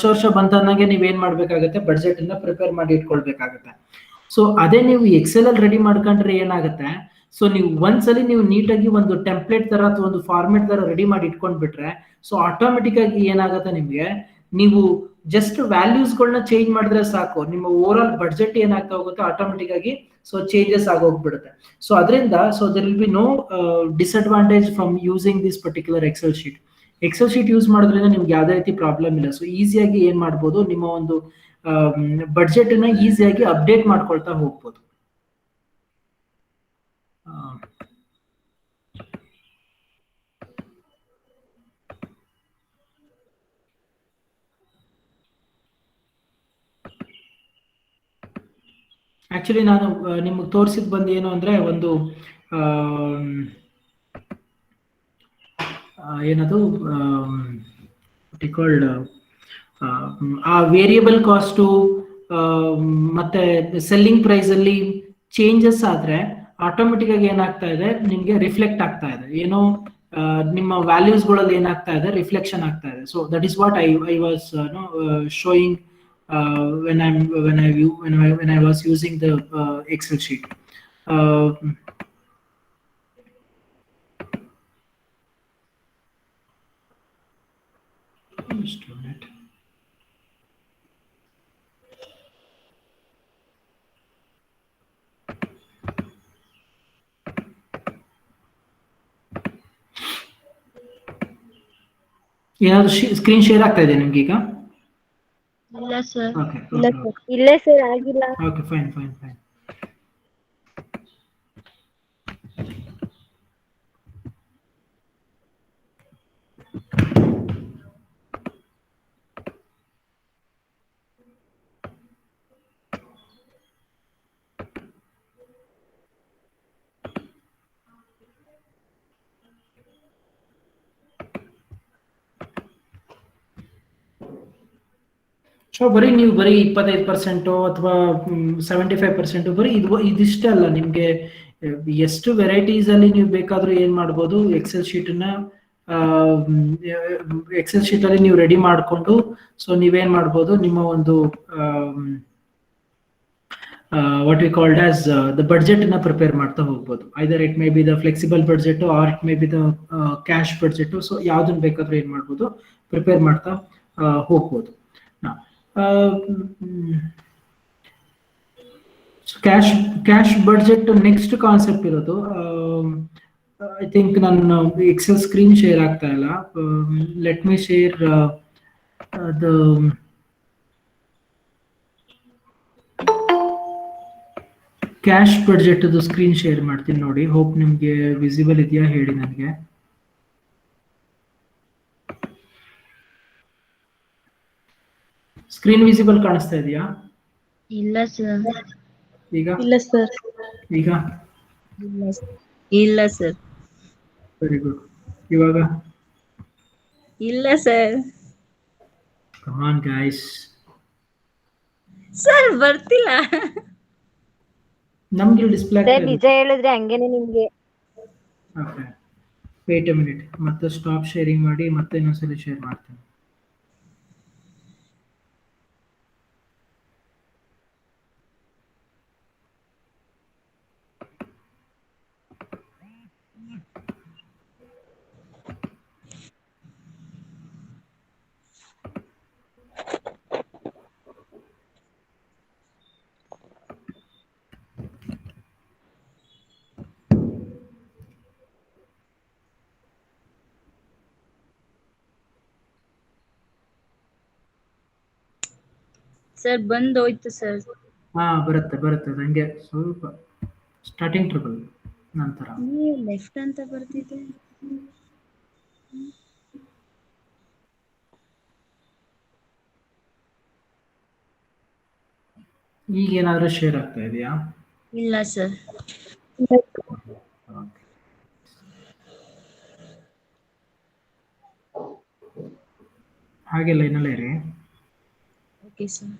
ವರ್ಷ ಬಂತಂದಂಗೆ ನೀವೇನ್ ಮಾಡ್ಬೇಕಾಗತ್ತೆ, ಬಡ್ಜೆಟ್ ನ ಪ್ರಿಪೇರ್ ಮಾಡಿ ಇಟ್ಕೊಳ್ಬೇಕಾಗತ್ತೆ. ಸೊ ಅದೇ ನೀವು ಎಕ್ಸೆಲ್ ಅಲ್ಲಿ ರೆಡಿ ಮಾಡ್ಕೊಂಡ್ರೆ ಏನಾಗುತ್ತೆ, ಸೊ ನೀವು ಒಂದ್ಸಲಿ ನೀವು ನೀಟಾಗಿ ಒಂದು ಟೆಂಪ್ಲೇಟ್ ತರ ಅಥವಾ ಒಂದು ಫಾರ್ಮೆಟ್ ತರ ರೆಡಿ ಮಾಡಿ ಇಟ್ಕೊಂಡ್ಬಿಟ್ರೆ, ಸೊ ಆಟೋಮೆಟಿಕ್ ಆಗಿ ಏನಾಗುತ್ತೆ ನಿಮ್ಗೆ, ನೀವು ಜಸ್ಟ್ ವ್ಯಾಲ್ಯೂಸ್ಗಳನ್ನ ಚೇಂಜ್ ಮಾಡಿದ್ರೆ ಸಾಕು, ನಿಮ್ಮ ಓವರ್ ಆಲ್ ಬಡ್ಜೆಟ್ ಏನಾಗ್ತಾ ಹೋಗುತ್ತೆ ಆಟೋಮೆಟಿಕ್ ಆಗಿ ಸೊ ಚೇಂಜಸ್ ಆಗೋಗ್ಬಿಡುತ್ತೆ. ಸೊ ಅದರಿಂದ so there will be no disadvantage from using this particular Excel sheet. Excel sheet use ಮಾಡೋದ್ರಿಂದ ನಿಮ್ಗೆ ಯಾವುದೇ ರೀತಿ ಪ್ರಾಬ್ಲಮ್ ಇಲ್ಲ. ಸೊ ಈಸಿಯಾಗಿ ಏನ್ ಮಾಡ್ಬೋದು, ನಿಮ್ಮ ಒಂದು ಬಡ್ಜೆಟ್ ನ ಈಸಿಯಾಗಿ ಅಪ್ಡೇಟ್ ಮಾಡ್ಕೊಳ್ತಾ ಹೋಗ್ಬೋದು. ಆಕ್ಚುಲಿ ನಾನು ನಿಮ್ಗೆ ತೋರಿಸಿದ್ ಬಂದು ಏನು ಅಂದ್ರೆ, ಒಂದು ಏನದು ಟಿಕಾಲ್ಡ್ ಆ ವೇರಿಯಬಲ್ ಕಾಸ್ಟು ಮತ್ತೆ ಸೆಲ್ಲಿಂಗ್ ಪ್ರೈಸ್ ಅಲ್ಲಿ ಚೇಂಜಸ್ ಆದ್ರೆ ಆಟೋಮೆಟಿಕ್ ಆಗಿ ಏನಾಗ್ತಾ ಇದೆ, ನಿಮ್ಗೆ ರಿಫ್ಲೆಕ್ಟ್ ಆಗ್ತಾ ಇದೆ, ಏನೋ ನಿಮ್ಮ ವ್ಯಾಲ್ಯೂಸ್ ಗಳಲ್ಲಿ ಏನಾಗ್ತಾ ಇದೆ, ರಿಫ್ಲೆಕ್ಷನ್ ಆಗ್ತಾ ಇದೆ. So that is what I was showing when I was using the Excel sheet. Just a minute. ಏನಾದ್ರು ಸ್ಕ್ರೀನ್ ಶೇರ್ ಆಗ್ತಾ ಇದೆ ನಿಮ್ಗೆ ಈಗ? ಇಲ್ಲ ಸರ್. ಇಲ್ಲ ಸರ್ ಆಗಿಲ್ಲ. Okay fine. ಸೊ ಬರೀ 25% ಅಥವಾ 75% ಬರೀ ಇದಿಷ್ಟೇ ಅಲ್ಲ, ನಿಮ್ಗೆ ಎಷ್ಟು ವೆರೈಟೀಸ್ ಅಲ್ಲಿ ನೀವು ಬೇಕಾದ್ರೂ ಏನ್ ಮಾಡ್ಬೋದು, ಎಕ್ಸೆಲ್ ಶೀಟ್ ಅಲ್ಲಿ ನೀವು ರೆಡಿ ಮಾಡ್ಕೊಂಡು ಸೊ ನೀವೇನ್ ಮಾಡ್ಬೋದು, ನಿಮ್ಮ ಒಂದು what we called as the budget ನ ಪ್ರಿಪೇರ್ ಮಾಡ್ತಾ ಹೋಗ್ಬೋದು. Either it may be the flexible budget or it may be the cash budget. So ಯಾವ್ದನ್ನ ಬೇಕಾದ್ರೂ ಏನ್ ಮಾಡ್ಬೋದು, ಪ್ರಿಪೇರ್ ಮಾಡ್ತಾ ಹೋಗ್ಬೋದು. ಕ್ಯಾಶ್ ಬಡ್ಜೆಟ್ ನೆಕ್ಸ್ಟ್ ಕಾನ್ಸೆಪ್ಟ್ ಇರೋದು. ಐ ಥಿಂಕ್ ನಾನು ಎಕ್ಸೆಲ್ ಸ್ಕ್ರೀನ್ ಶೇರ್ ಆಗ್ತಾ ಇಲ್ಲ. Let me share the cash budget screen share ಮಾಡ್ತೀನಿ ನೋಡಿ. ಹೋಪ್ ನಿಮ್ಗೆ ವಿಸಿಬಲ್ ಇದೆಯಾ ಹೇಳಿ ನನಗೆ. ಸ್ಕ್ರೀನ್ ವಿಸಿಬಲ್ ಕಾಣಿಸ್ತಾ ಇದೆಯಾ? ಇಲ್ಲ ಸರ್. ಈಗ ಇಲ್ಲ ಸರ್. ಈಗ ಇಲ್ಲ ಸರ್. Very good. ಇವಾಗ ಇಲ್ಲ sir. Come on guys. Sir ಬರ್ತಿಲ್ಲ. ನಮ್ಗೆ ಡಿಸ್ಪ್ಲೇ ಸರ್ ನಿಜ ಹೇಳಿದ್ರೆ ಹಂಗೇನೆ ನಿಮ್ಗೆ. ಓಕೆ ವೇಟ್ ಎ ಮಿನಿಟ್, ಮತ್ತೆ ಸ್ಟಾಪ್ ಶೇರಿಂಗ್ ಮಾಡಿ ಮತ್ತೆ ಇನ್ನೊಂದ್ಸಲಿ ಶೇರ್ ಮಾಡ್ತೀನಿ. ಸರ್ ಬಂದೋಯ್ತು ಸರ್. ಹಾ ಬರುತ್ತೆ ನಂಗೆ ಸ್ವಲ್ಪ ಸ್ಟಾರ್ಟಿಂಗ್ ಟ್ರಬಲ್ ನಂತರ. ಲೆಫ್ಟ್ ಅಂತ ಬರ್ತಿದೆ. ಈಗ ಏನಾದರೂ ಶೇರ್ ಆಗ್ತಾ ಇದೆಯಾ? ಇಲ್ಲ ಸರ್. ಹಾಗೆ ಲೈನಲ್ಲೇ ಇರಿ. Okay sir.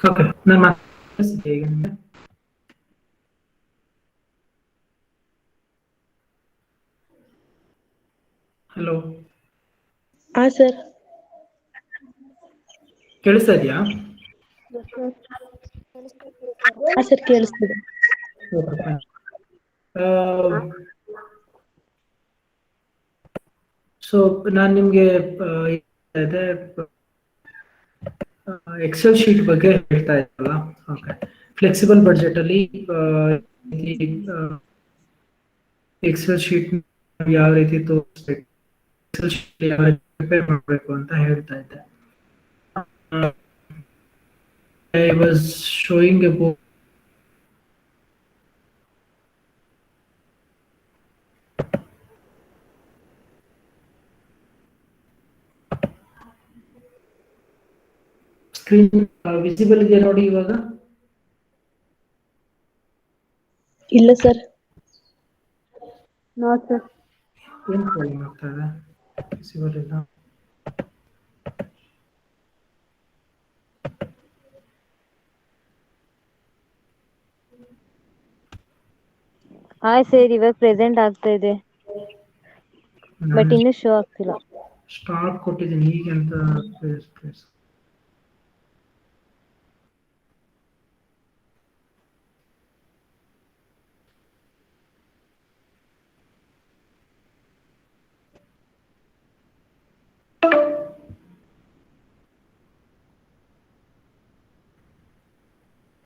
ಓಕೆ, ನಾನು ಮಾತಾಡ್ತಿದ್ದೆ ಈಗ ನಿಮಗೆ. ಹಲೋ, ಹಾ ಸರ್. ಕೇಳಿಸ್ತಾ ಇದೆಯಾ? ಹಾ ಸರ್ ಕೇಳಿಸ್ತಿದೆ. ಸೊ ನಾನು ನಿಮಗೆ ಎಕ್ಸೆಲ್ ಶೀಟ್ ಬಗ್ಗೆ ಹೇಳ್ತಾ ಇದ್ದಲ್ಲ. ಓಕೆ, ಫ್ಲೆಕ್ಸಿಬಲ್ ಬಡ್ಜೆಟ್ ಅಲ್ಲಿ ಎಕ್ಸೆಲ್ ಶೀಟ್ ಯಾವ ರೀತಿ ತೋರಿಸ್ಬೇಕು, ಎಕ್ಸೆಲ್ ಶೀಟ್ ಯಾವ ರೀತಿ ಪ್ರಿಪೇರ್ ಮಾಡಬೇಕು ಅಂತ ಹೇಳ್ತಾ ಇದ್ದೆ. I was showing about screen visible ಇದೆ ನೋಡಿ ಇವಾಗ. ಇಲ್ಲ ಸರ್. No sir. ಏನು ಪ್ರಾಬ್ಲಮ್ ಆಗ್ತಾ ಇದೆ? ವಿಸಿಬಲ್ ಇಲ್ಲ. ಹಾಯ್ ಸರ್, ಇವಾಗ ಪ್ರೆಸೆಂಟ್ ಆಗ್ತಾ ಇದೆ ಬಟ್ ಇನ್ನೂ ಶೋ ಆಗ್ತಿಲ್ಲ. ಸ್ಟಾರ್ಟ್ ಕೊಟ್ಟಿದ್ದೀನಿ ಹೀಗೆ ಅಂತ.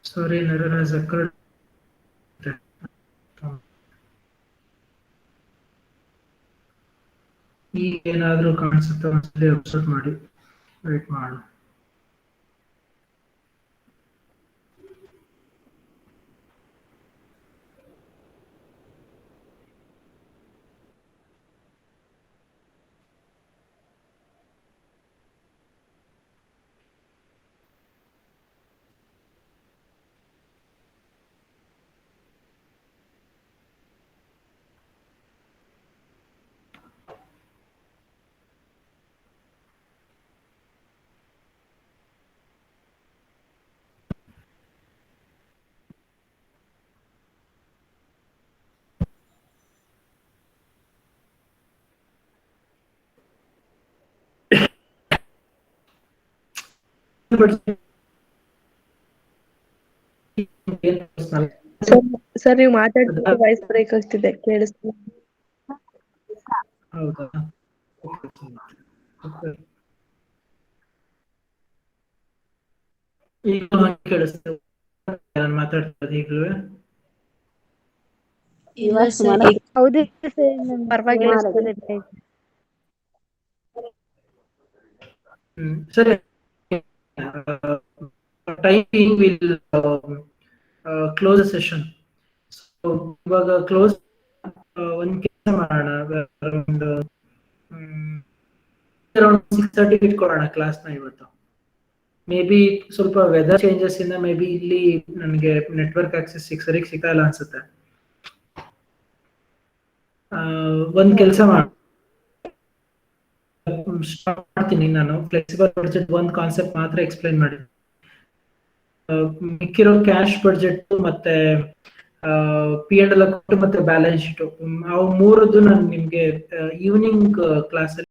Sorry, an error has occurred. ಈಗ ಏನಾದರೂ ಕಾಣಿಸುತ್ತೆ ಒಂದ್ಸಲಿ ಅಬ್ಸರ್ವ್ ಮಾಡಿ, ವೇಟ್ ಮಾಡು. ಸರ್ ನೀವು ಮಾತಾಡ್ತಿದ್ರೆ ವಾಯ್ಸ್ ಬ್ರೇಕ್ ಆಗ್ತಿದೆ, ಕೇಳಿಸ್ತಿಲ್ಲ. ಹೌದಾ? ಈಗ ಕೇಳಿಸ್ತದೆ ನಾನು ಮಾತಾಡ್ತಿರೋದು ಈಗಲೂ? ಇಲ್ಲ ಸರ್. ಹೌದು ಪರವಾಗಿಲ್ಲ ಸರ್. ಸರಿ, typing will close session. So ಇವಾಗ ಕ್ಲೋಸ್ ಒಂದು ಕೆಲಸ ಮಾಡೋಣ, ಅರೌಂಡ್ 6:30 ಇಟ್ಕೊಳ್ಳೋಣ ಕ್ಲಾಸ್ನ ಇವತ್ತು. ಮೇ ಬಿ ಸ್ವಲ್ಪ ವೆದರ್ ಚೇಂಜಸ್ ಇಂದ ಮೇ ಬಿ ಇಲ್ಲಿ ನನಗೆ ನೆಟ್ವರ್ಕ್ ಆಕ್ಸೆಸ್ ಸರಿಯಾಗಿ ಸಿಗಲ್ಲ ಅನ್ಸುತ್ತೆ. ಒಂದು ಕೆಲಸ ಮಾಡ್ತೀನಿ, ನಾನು ಫ್ಲೆಕ್ಸಿಬಲ್ ಬಡ್ಜೆಟ್ ಒಂದು ಕಾನ್ಸೆಪ್ಟ್ ಮಾತ್ರ ಎಕ್ಸ್ಪ್ಲೈನ್ ಮಾಡಿ, ಮಿಕ್ಕಿರೋ ಕ್ಯಾಶ್ ಬಡ್ಜೆಟ್ ಮತ್ತೆ P&L ಅಕೌಂಟ್ ಮತ್ತೆ ಬ್ಯಾಲೆನ್ಸ್ ಶೀಟ್, ಅವು ಮೂರದ್ದು ನಾನು ನಿಮ್ಗೆ ಈವ್ನಿಂಗ್ ಕ್ಲಾಸ್ ಅಲ್ಲಿ